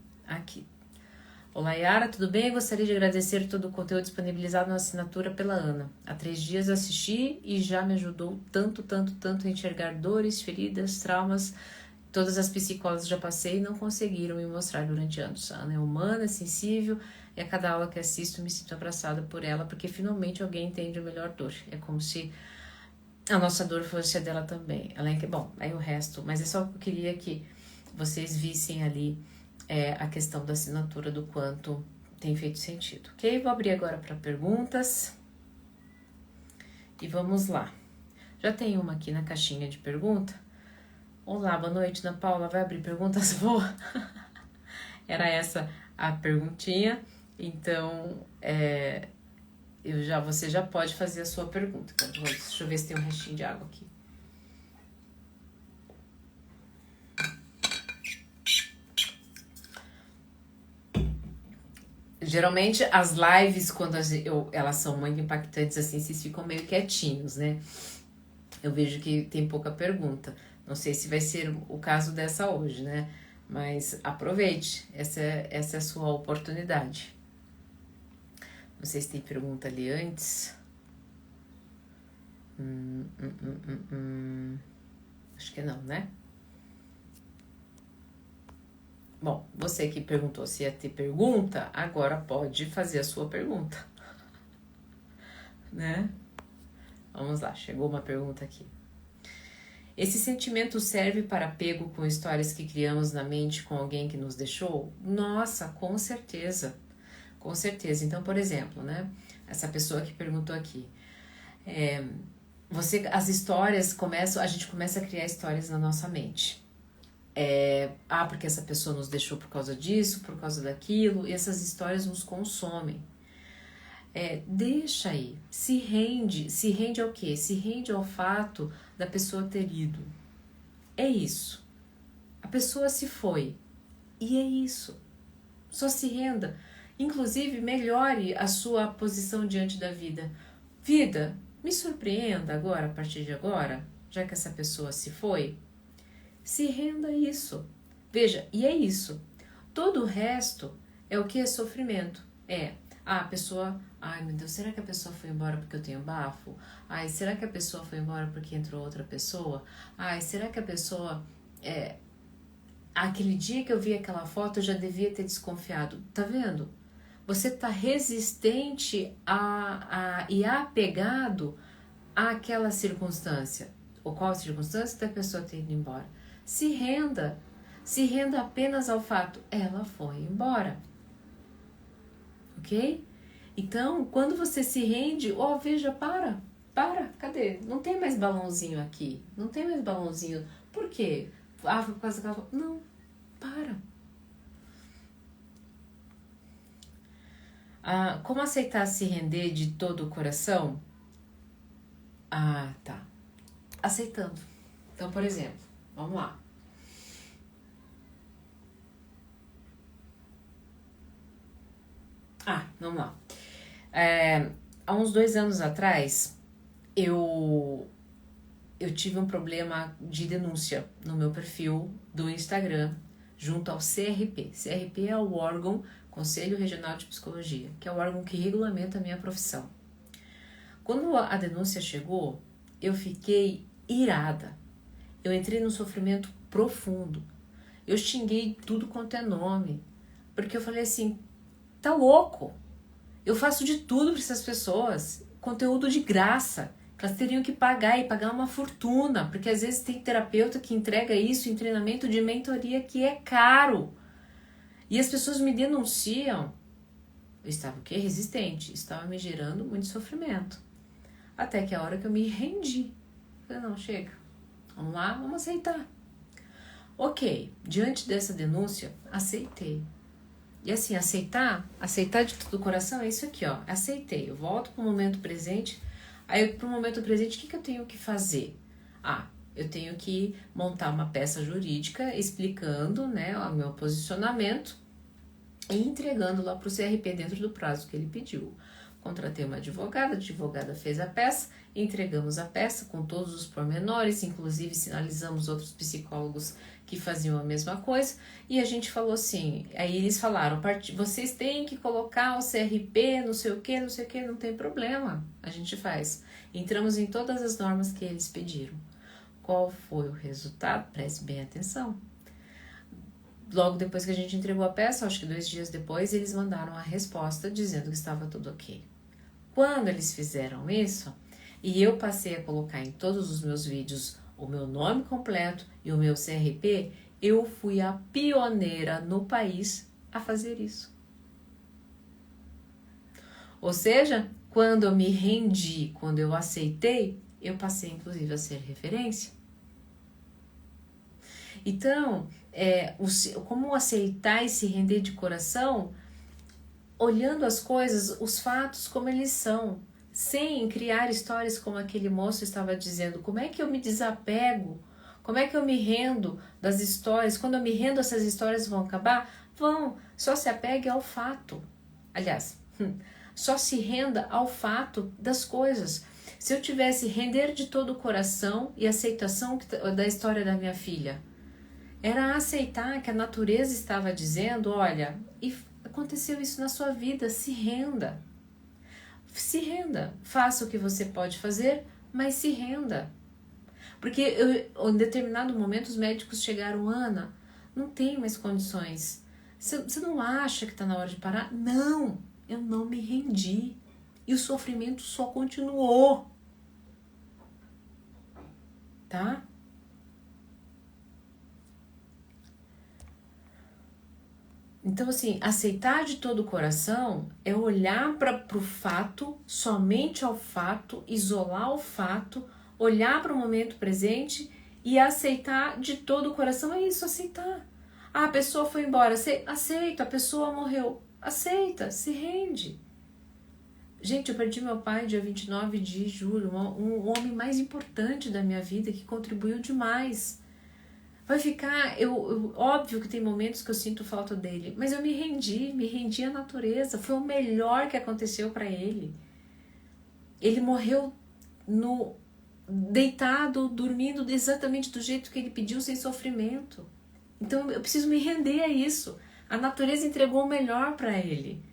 A: Olá, Yara, tudo bem? Gostaria de agradecer todo o conteúdo disponibilizado na assinatura pela Ana. Há 3 dias assisti e já me ajudou tanto a enxergar dores, feridas, traumas. Todas as psicólogas já passei e não conseguiram me mostrar durante anos. A Ana é humana, é sensível e a cada aula que assisto me sinto abraçada por ela porque finalmente alguém entende a melhor dor. É como se a nossa dor fosse a dela também. Bom, aí o resto, mas é só que eu queria que vocês vissem ali a questão da assinatura, do quanto tem feito sentido, ok? Vou abrir agora para perguntas e vamos lá. Já tem uma aqui na caixinha de pergunta. Olá, boa noite, Ana Paula, vai abrir perguntas? Vou. Era essa a perguntinha, então você já pode fazer a sua pergunta. Deixa eu ver se tem um restinho de água aqui. Geralmente as lives, quando elas são muito impactantes assim, vocês ficam meio quietinhos, né? Eu vejo que tem pouca pergunta. Não sei se vai ser o caso dessa hoje, né? Mas aproveite, essa é a sua oportunidade. Não sei se tem pergunta ali antes. Acho que não, né? Bom, você que perguntou se ia ter pergunta, agora pode fazer a sua pergunta, né? Vamos lá, chegou uma pergunta aqui. Esse sentimento serve para apego com histórias que criamos na mente com alguém que nos deixou? Nossa, com certeza. Com certeza. Então, por exemplo, né? Essa pessoa que perguntou aqui. As histórias a gente começa a criar histórias na nossa mente. Porque essa pessoa nos deixou por causa disso, por causa daquilo, e essas histórias nos consomem. Deixa aí, se rende ao quê? Se rende ao fato da pessoa ter ido. É isso. A pessoa se foi. E é isso. Só se renda. Inclusive, melhore a sua posição diante da vida. Vida, me surpreenda agora, a partir de agora, já que essa pessoa se foi. Se renda a isso. Veja, e é isso. Todo o resto é o que é sofrimento. A pessoa... Ai, meu Deus, será que a pessoa foi embora porque eu tenho bafo? Ai, será que a pessoa foi embora porque entrou outra pessoa? Ai, será que a pessoa... Aquele dia que eu vi aquela foto, eu já devia ter desconfiado. Tá vendo? Você tá resistente e apegado àquela circunstância. Ou qual circunstância da pessoa ter ido embora? Se renda apenas ao fato, ela foi embora, ok? Então, quando você se rende, veja, para, cadê? Não tem mais balãozinho aqui, não tem mais balãozinho, por quê? Foi por causa daquela... Não, para. Como aceitar se render de todo o coração? Tá, aceitando. Então, por exemplo, vamos lá. Vamos lá. Há uns 2 anos atrás, eu tive um problema de denúncia no meu perfil do Instagram, junto ao CRP. CRP é o órgão, Conselho Regional de Psicologia, que é o órgão que regulamenta a minha profissão. Quando a denúncia chegou, eu fiquei irada. Eu entrei num sofrimento profundo. Eu xinguei tudo quanto é nome. Porque eu falei assim, tá louco? Eu faço de tudo para essas pessoas. Conteúdo de graça. Que elas teriam que pagar e pagar uma fortuna. Porque às vezes tem terapeuta que entrega isso em treinamento de mentoria que é caro. E as pessoas me denunciam. Eu estava o quê? Resistente. Estava me gerando muito sofrimento. Até que a hora que eu me rendi. Falei, não, chega. Vamos lá, vamos aceitar. Ok, diante dessa denúncia, aceitei. E assim, aceitar de todo o coração é isso aqui, ó. Aceitei, eu volto para o momento presente. Aí, para o momento presente, o que eu tenho que fazer? Eu tenho que montar uma peça jurídica explicando, né, o meu posicionamento e entregando lá para o CRP dentro do prazo que ele pediu. Contratei uma advogada, a advogada fez a peça, entregamos a peça com todos os pormenores, inclusive sinalizamos outros psicólogos que faziam a mesma coisa, e a gente falou assim, aí eles falaram, vocês têm que colocar o CRP, não sei o que, não tem problema, a gente faz. Entramos em todas as normas que eles pediram. Qual foi o resultado? Preste bem atenção. Logo depois que a gente entregou a peça, acho que 2 dias depois, eles mandaram a resposta dizendo que estava tudo ok. Quando eles fizeram isso, e eu passei a colocar em todos os meus vídeos o meu nome completo e o meu CRP, eu fui a pioneira no país a fazer isso. Ou seja, quando eu me rendi, quando eu aceitei, eu passei inclusive a ser referência. Então, como aceitar e se render de coração, olhando as coisas, os fatos como eles são, sem criar histórias como aquele moço estava dizendo. Como é que eu me desapego? Como é que eu me rendo das histórias? Quando eu me rendo, essas histórias vão acabar? Vão. Só se apegue ao fato. Aliás, só se renda ao fato das coisas. Se eu tivesse render de todo o coração e aceitação da história da minha filha, era aceitar que a natureza estava dizendo, olha, e aconteceu isso na sua vida, se renda. Se renda, faça o que você pode fazer, mas se renda. Porque em determinado momento os médicos chegaram, Ana, não tem mais condições. Você não acha que está na hora de parar? Não, eu não me rendi. E o sofrimento só continuou. Tá? Então, assim, aceitar de todo o coração é olhar para o fato, somente ao fato, isolar o fato, olhar para o momento presente e aceitar de todo o coração. É isso, aceitar. A pessoa foi embora, aceita, a pessoa morreu. Aceita, se rende. Gente, eu perdi meu pai dia 29 de julho, um homem mais importante da minha vida, que contribuiu demais. Vai ficar, óbvio que tem momentos que eu sinto falta dele, mas eu me rendi à natureza, foi o melhor que aconteceu para ele. Ele morreu deitado, dormindo exatamente do jeito que ele pediu, sem sofrimento. Então eu preciso me render a isso. A natureza entregou o melhor para ele.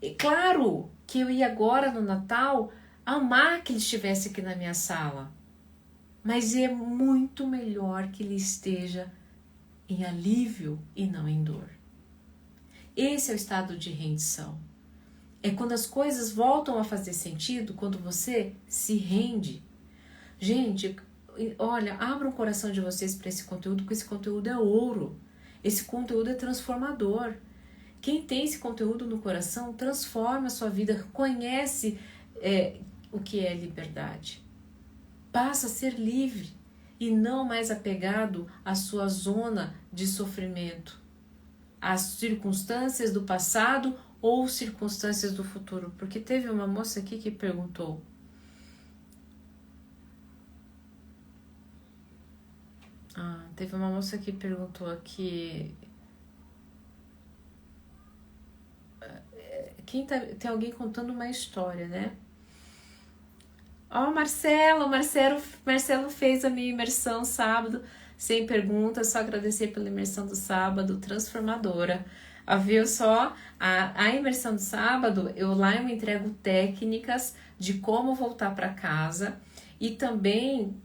A: E claro que eu ia agora no Natal amar que ele estivesse aqui na minha sala. Mas é muito melhor que ele esteja em alívio e não em dor. Esse é o estado de rendição. É quando as coisas voltam a fazer sentido, quando você se rende. Gente, olha, abra o coração de vocês para esse conteúdo, porque esse conteúdo é ouro. Esse conteúdo é transformador. Quem tem esse conteúdo no coração transforma a sua vida, conhece o que é liberdade. Passa a ser livre e não mais apegado à sua zona de sofrimento, às circunstâncias do passado ou circunstâncias do futuro. Porque teve uma moça aqui que perguntou, aqui, tem alguém contando uma história, né? Marcelo fez a minha imersão sábado, sem perguntas, só agradecer pela imersão do sábado, transformadora. Viu só? A imersão do sábado, eu entrego técnicas de como voltar para casa e também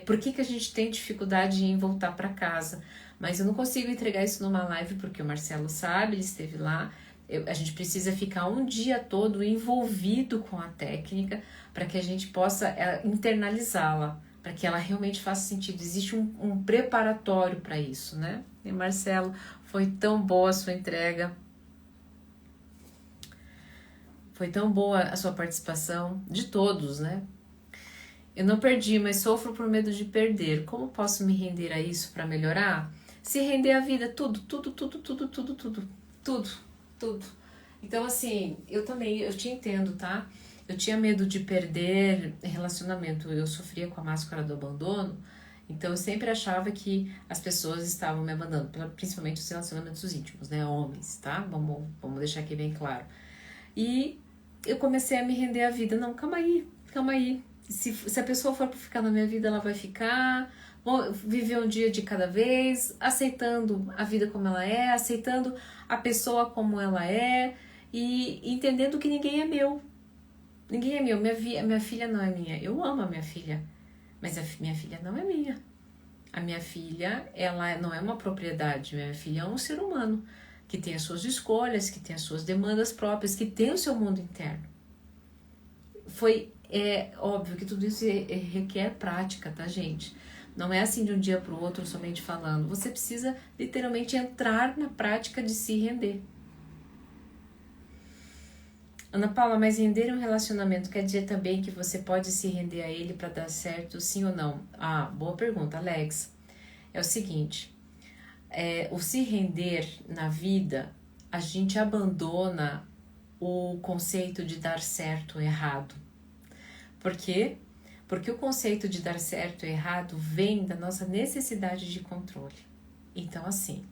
A: por que a gente tem dificuldade em voltar para casa. Mas eu não consigo entregar isso numa live porque o Marcelo sabe, ele esteve lá. A gente precisa ficar um dia todo envolvido com a técnica para que a gente possa internalizá-la, para que ela realmente faça sentido. Existe um preparatório para isso, né? E Marcelo, Foi tão boa a sua entrega. Foi tão boa a sua participação, de todos, né? Eu não perdi, mas sofro por medo de perder. Como posso me render a isso para melhorar? Se render à vida, tudo. Então, assim, eu te entendo, tá? Eu tinha medo de perder relacionamento. Eu sofria com a máscara do abandono. Então, eu sempre achava que as pessoas estavam me abandonando, principalmente os relacionamentos íntimos, né? Homens, tá? Vamos deixar aqui bem claro. E eu comecei a me render à vida. Não, calma aí. Se a pessoa for pra ficar na minha vida, ela vai ficar. Vou viver um dia de cada vez, aceitando a vida como ela é, aceitando a pessoa como ela é e entendendo que ninguém é meu. Ninguém é meu. Minha filha não é minha. Eu amo a minha filha, mas a minha filha não é minha. A minha filha, ela não é uma propriedade. Minha filha é um ser humano que tem as suas escolhas, que tem as suas demandas próprias, que tem o seu mundo interno. É óbvio que tudo isso requer prática, tá, gente? Não é assim de um dia para o outro somente falando. Você precisa literalmente entrar na prática de se render. Ana Paula, mas render um relacionamento quer dizer também que você pode se render a ele para dar certo, sim ou não? Ah, boa pergunta, Alex. É o seguinte, o se render na vida, a gente abandona o conceito de dar certo ou errado. Por quê? Porque o conceito de dar certo ou errado vem da nossa necessidade de controle. Então, assim,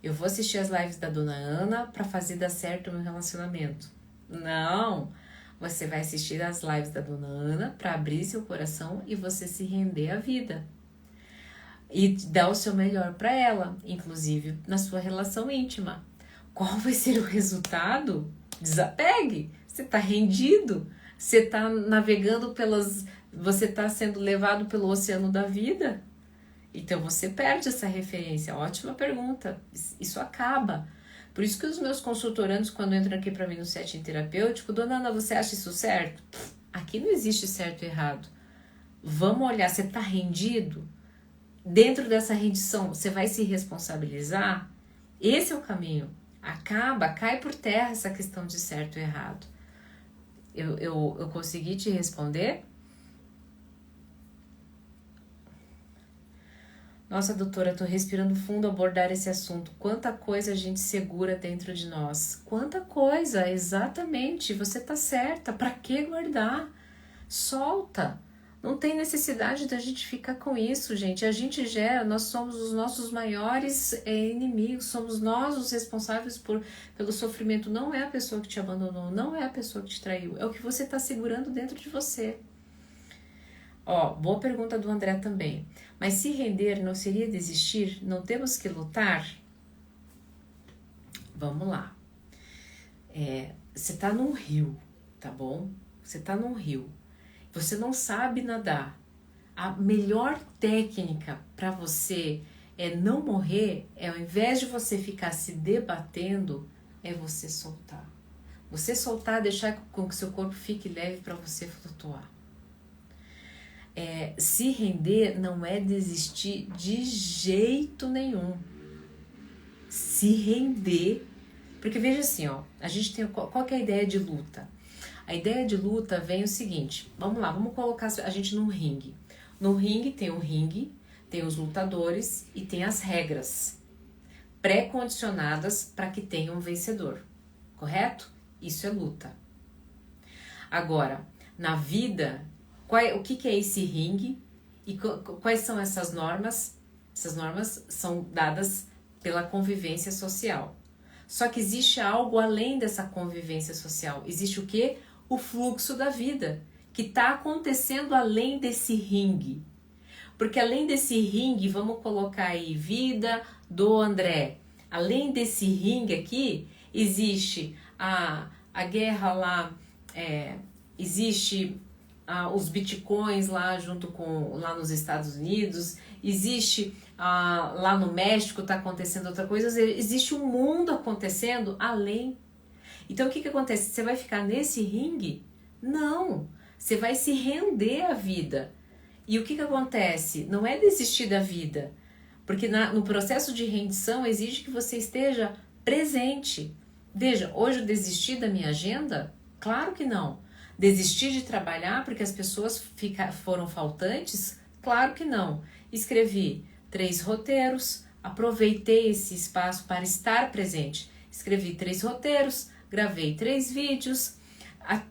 A: eu vou assistir as lives da Dona Ana para fazer dar certo o meu relacionamento. Não! Você vai assistir as lives da Dona Ana para abrir seu coração e você se render à vida. E dar o seu melhor para ela, inclusive na sua relação íntima. Qual vai ser o resultado? Desapegue! Você está rendido. Você está navegando você está sendo levado pelo oceano da vida? Então você perde essa referência. Ótima pergunta. Isso acaba. Por isso que os meus consultorandos, quando entram aqui para mim no setting terapêutico, Dona Ana, você acha isso certo? Aqui não existe certo e errado. Vamos olhar, você está rendido? Dentro dessa rendição, você vai se responsabilizar? Esse é o caminho. Cai por terra essa questão de certo e errado. Eu consegui te responder? Nossa, doutora, tô respirando fundo abordar esse assunto. Quanta coisa a gente segura dentro de nós. Quanta coisa, exatamente. Você tá certa. Pra que guardar? Solta. Não tem necessidade da gente ficar com isso, gente. A gente gera, nós somos os nossos maiores inimigos, somos nós os responsáveis pelo sofrimento. Não é a pessoa que te abandonou, não é a pessoa que te traiu, é o que você está segurando dentro de você. Boa pergunta do André também. Mas se render não seria desistir? Não temos que lutar? Vamos lá. Você tá num rio, tá bom? Você tá num rio. Você não sabe nadar. A melhor técnica para você não morrer, ao invés de você ficar se debatendo, é você soltar. Você soltar, deixar com que seu corpo fique leve para você flutuar. Se render não é desistir de jeito nenhum. Se render, porque veja assim, a gente tem qual que é a ideia de luta? A ideia de luta vem o seguinte, vamos colocar a gente num ringue. No ringue, tem os lutadores e tem as regras pré-condicionadas para que tenha um vencedor, correto? Isso é luta. Agora, na vida, o que é esse ringue e quais são essas normas? Essas normas são dadas pela convivência social. Só que existe algo além dessa convivência social. Existe o quê? O fluxo da vida, que está acontecendo além desse ringue. Porque além desse ringue, vamos colocar aí vida do André. Além desse ringue aqui, existe a guerra lá, existe os bitcoins lá lá nos Estados Unidos, existe lá no México está acontecendo outra coisa, existe um mundo acontecendo além. Então o que acontece? Você vai ficar nesse ringue? Não, você vai se render à vida. E o que acontece? Não é desistir da vida, Porque no processo de rendição exige que você esteja presente. Veja, hoje eu desisti da minha agenda? Claro que não. Desisti de trabalhar porque as pessoas foram faltantes? Claro que não. Escrevi 3 roteiros, aproveitei esse espaço para estar presente. Escrevi 3 roteiros, gravei 3 vídeos,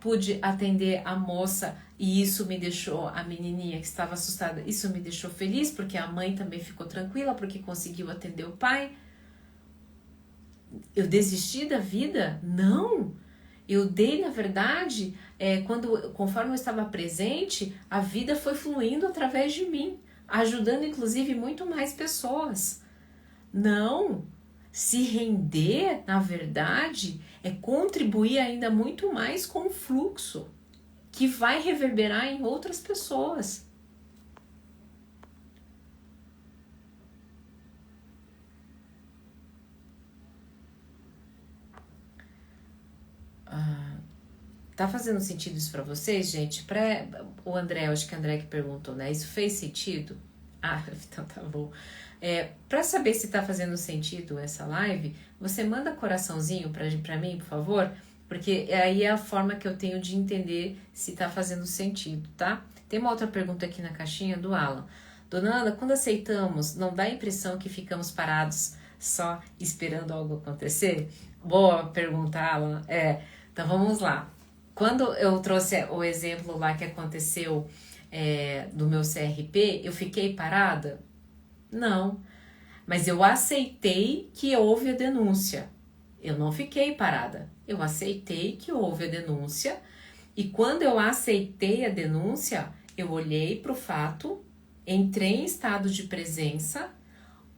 A: pude atender a moça e isso me deixou, a menininha que estava assustada, isso me deixou feliz porque a mãe também ficou tranquila porque conseguiu atender o pai. Eu desisti da vida? Não! Eu dei, na verdade, conforme eu estava presente, a vida foi fluindo através de mim, ajudando inclusive muito mais pessoas. Não! Se render, na verdade, é contribuir ainda muito mais com o fluxo, que vai reverberar em outras pessoas. Tá fazendo sentido isso pra vocês, gente? O André, acho que é o André que perguntou, né? Isso fez sentido? Ah, então tá bom. Pra saber se tá fazendo sentido essa live, você manda coraçãozinho pra mim, por favor? Porque aí é a forma que eu tenho de entender se tá fazendo sentido, tá? Tem uma outra pergunta aqui na caixinha do Alan. Dona Ana, quando aceitamos, não dá a impressão que ficamos parados só esperando algo acontecer? Boa pergunta, Alan. Então vamos lá. Quando eu trouxe o exemplo lá que aconteceu do meu CRP, eu fiquei parada? Não. Mas eu aceitei que houve a denúncia. Eu não fiquei parada. Eu aceitei que houve a denúncia. E quando eu aceitei a denúncia, eu olhei para o fato, entrei em estado de presença,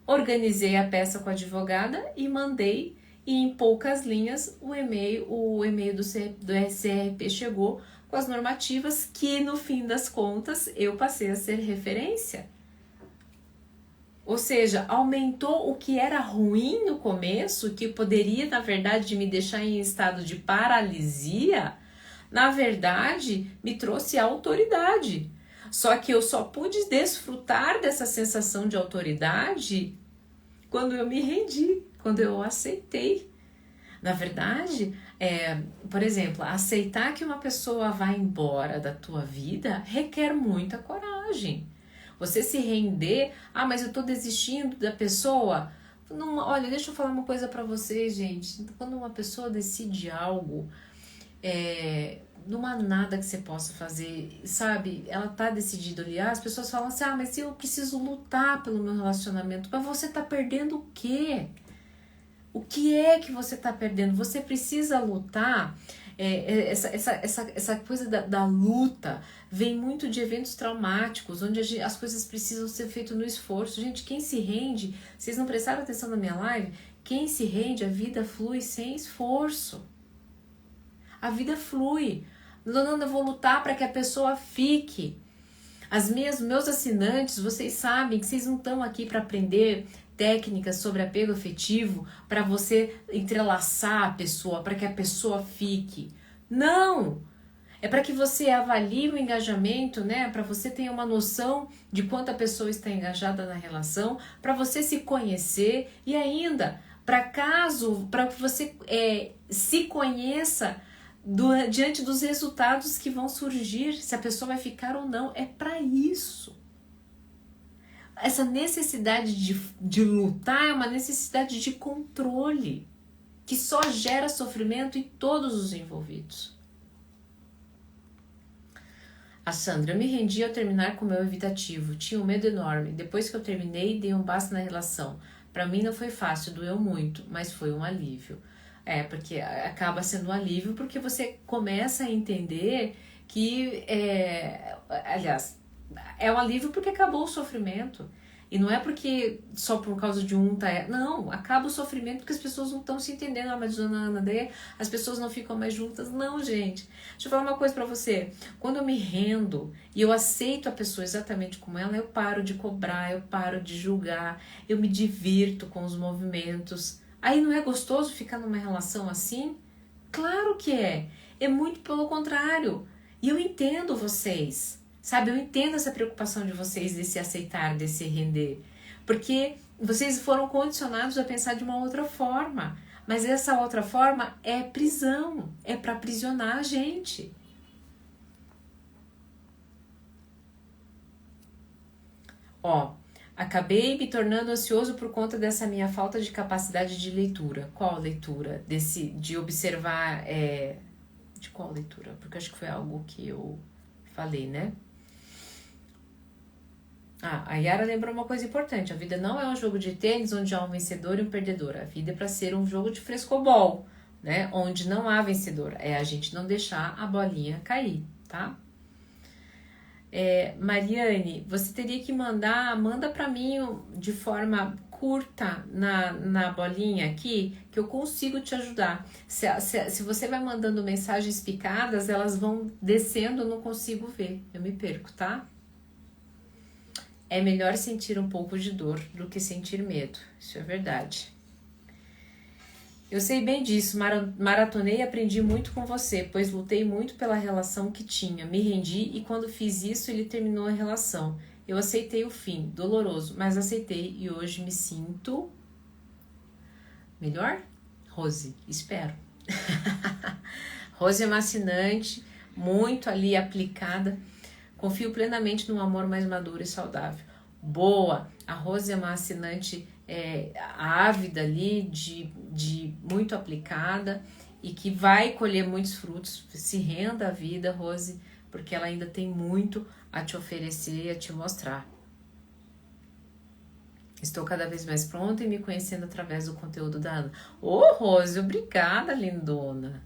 A: organizei a peça com a advogada e mandei. E em poucas linhas o e-mail do SRP chegou com as normativas que no fim das contas eu passei a ser referência. Ou seja, aumentou o que era ruim no começo, que poderia na verdade me deixar em estado de paralisia, na verdade me trouxe autoridade. Só que eu só pude desfrutar dessa sensação de autoridade quando eu me rendi, quando eu aceitei. Na verdade, por exemplo, aceitar que uma pessoa vai embora da tua vida requer muita coragem. Você se render, mas eu tô desistindo da pessoa. Não, olha, deixa eu falar uma coisa pra vocês, gente. Quando uma pessoa decide algo, não há nada que você possa fazer, sabe? Ela tá decidida ali. As pessoas falam assim, mas eu preciso lutar pelo meu relacionamento. Mas você tá perdendo o quê? O que é que você tá perdendo? Você precisa lutar. Essa coisa da luta vem muito de eventos traumáticos, onde as coisas precisam ser feitas no esforço. Gente, quem se rende, vocês não prestaram atenção na minha live? Quem se rende, a vida flui sem esforço. A vida flui. Não, eu vou lutar para que a pessoa fique. Meus assinantes, vocês sabem que vocês não estão aqui para aprender técnicas sobre apego afetivo para você entrelaçar a pessoa, para que a pessoa fique. Não! É para que você avalie o engajamento, né? Para você ter uma noção de quanto a pessoa está engajada na relação, para você se conhecer e ainda para que você se conheça diante dos resultados que vão surgir, se a pessoa vai ficar ou não. É para isso. Essa necessidade de lutar é uma necessidade de controle, que só gera sofrimento em todos os envolvidos. A Sandra, eu me rendi ao terminar com o meu evitativo. Tinha um medo enorme. Depois que eu terminei, dei um basta na relação. Para mim não foi fácil, doeu muito, mas foi um alívio. Porque acaba sendo um alívio porque você começa a entender que, aliás, é um alívio porque acabou o sofrimento. E não é porque só por causa de um não, acaba o sofrimento porque as pessoas não estão se entendendo. Mas dona Ana, daí as pessoas não ficam mais juntas. Não, gente. Deixa eu falar uma coisa pra você. Quando eu me rendo e eu aceito a pessoa exatamente como ela, eu paro de cobrar, eu paro de julgar, eu me divirto com os movimentos. Aí não é gostoso ficar numa relação assim? Claro que é. É muito pelo contrário. E eu entendo vocês. Sabe, eu entendo essa preocupação de vocês de se aceitar, de se render. Porque vocês foram condicionados a pensar de uma outra forma. Mas essa outra forma é prisão, é para aprisionar a gente. Ó, acabei me tornando ansioso por conta dessa minha falta de capacidade de leitura. Qual leitura? De observar, de qual leitura? Porque acho que foi algo que eu falei, né? A Yara lembrou uma coisa importante. A vida não é um jogo de tênis onde há um vencedor e um perdedor. A vida é para ser um jogo de frescobol, né? Onde não há vencedor. É a gente não deixar a bolinha cair, tá? Mariane, você teria que manda para mim de forma curta na bolinha aqui, que eu consigo te ajudar. Se você vai mandando mensagens picadas, elas vão descendo, eu não consigo ver, eu me perco, tá? É melhor sentir um pouco de dor do que sentir medo, isso é verdade. Eu sei bem disso, maratonei e aprendi muito com você, pois lutei muito pela relação que tinha, me rendi e quando fiz isso ele terminou a relação. Eu aceitei o fim, doloroso, mas aceitei e hoje me sinto melhor? Rose, espero. Rose é uma assinante, muito ali aplicada. Confio plenamente no amor mais maduro e saudável. Boa! A Rose é uma assinante ávida ali, de muito aplicada e que vai colher muitos frutos. Se renda à vida, Rose, porque ela ainda tem muito a te oferecer e a te mostrar. Estou cada vez mais pronta e me conhecendo através do conteúdo da Ana. Ô, Rose, obrigada, lindona!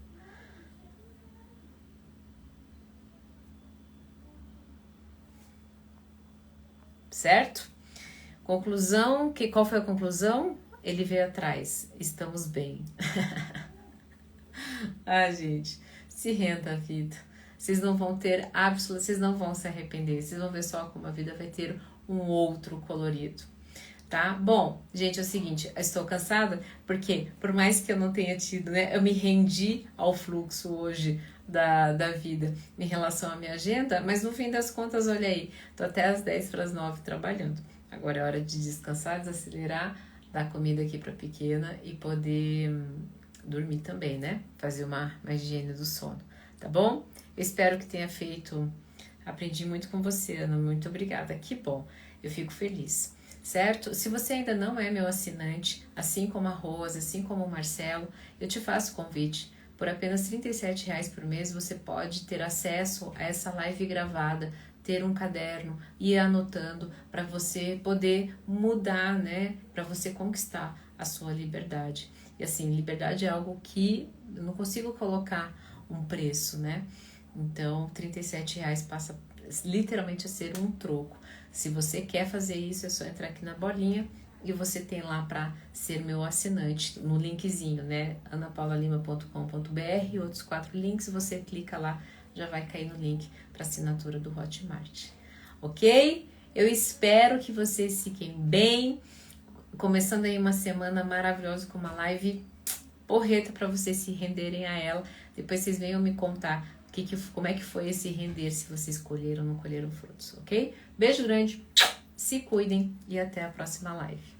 A: Certo? Conclusão, qual foi a conclusão? Ele veio atrás, estamos bem. Gente, se renda a vida. Vocês não vão ter vocês não vão se arrepender, vocês vão ver só como a vida vai ter um outro colorido, tá? Bom, gente, é o seguinte, eu estou cansada porque por mais que eu não tenha tido, né, eu me rendi ao fluxo hoje da vida em relação à minha agenda, mas no fim das contas, olha aí, tô até às 10:50 trabalhando. Agora é hora de descansar, desacelerar, dar comida aqui pra pequena e poder dormir também, né? Fazer uma higiene do sono, tá bom? Eu espero que tenha aprendi muito com você, Ana, muito obrigada, que bom, eu fico feliz, certo? Se você ainda não é meu assinante, assim como a Rosa, assim como o Marcelo, eu te faço convite. Por apenas R$37 por mês você pode ter acesso a essa live gravada, ter um caderno, ir anotando para você poder mudar, né? Para você conquistar a sua liberdade. E assim, liberdade é algo que eu não consigo colocar um preço, né? Então, R$37 passa literalmente a ser um troco. Se você quer fazer isso, é só entrar aqui na bolinha e você tem lá para ser meu assinante no linkzinho, né? anapaulalima.com.br e outros 4 links, você clica lá, já vai cair no link para assinatura do Hotmart. Ok? Eu espero que vocês fiquem bem. Começando aí uma semana maravilhosa com uma live porreta para vocês se renderem a ela. Depois vocês venham me contar como é que foi esse render, se vocês colheram ou não colheram frutos, ok? Beijo grande, se cuidem e até a próxima live.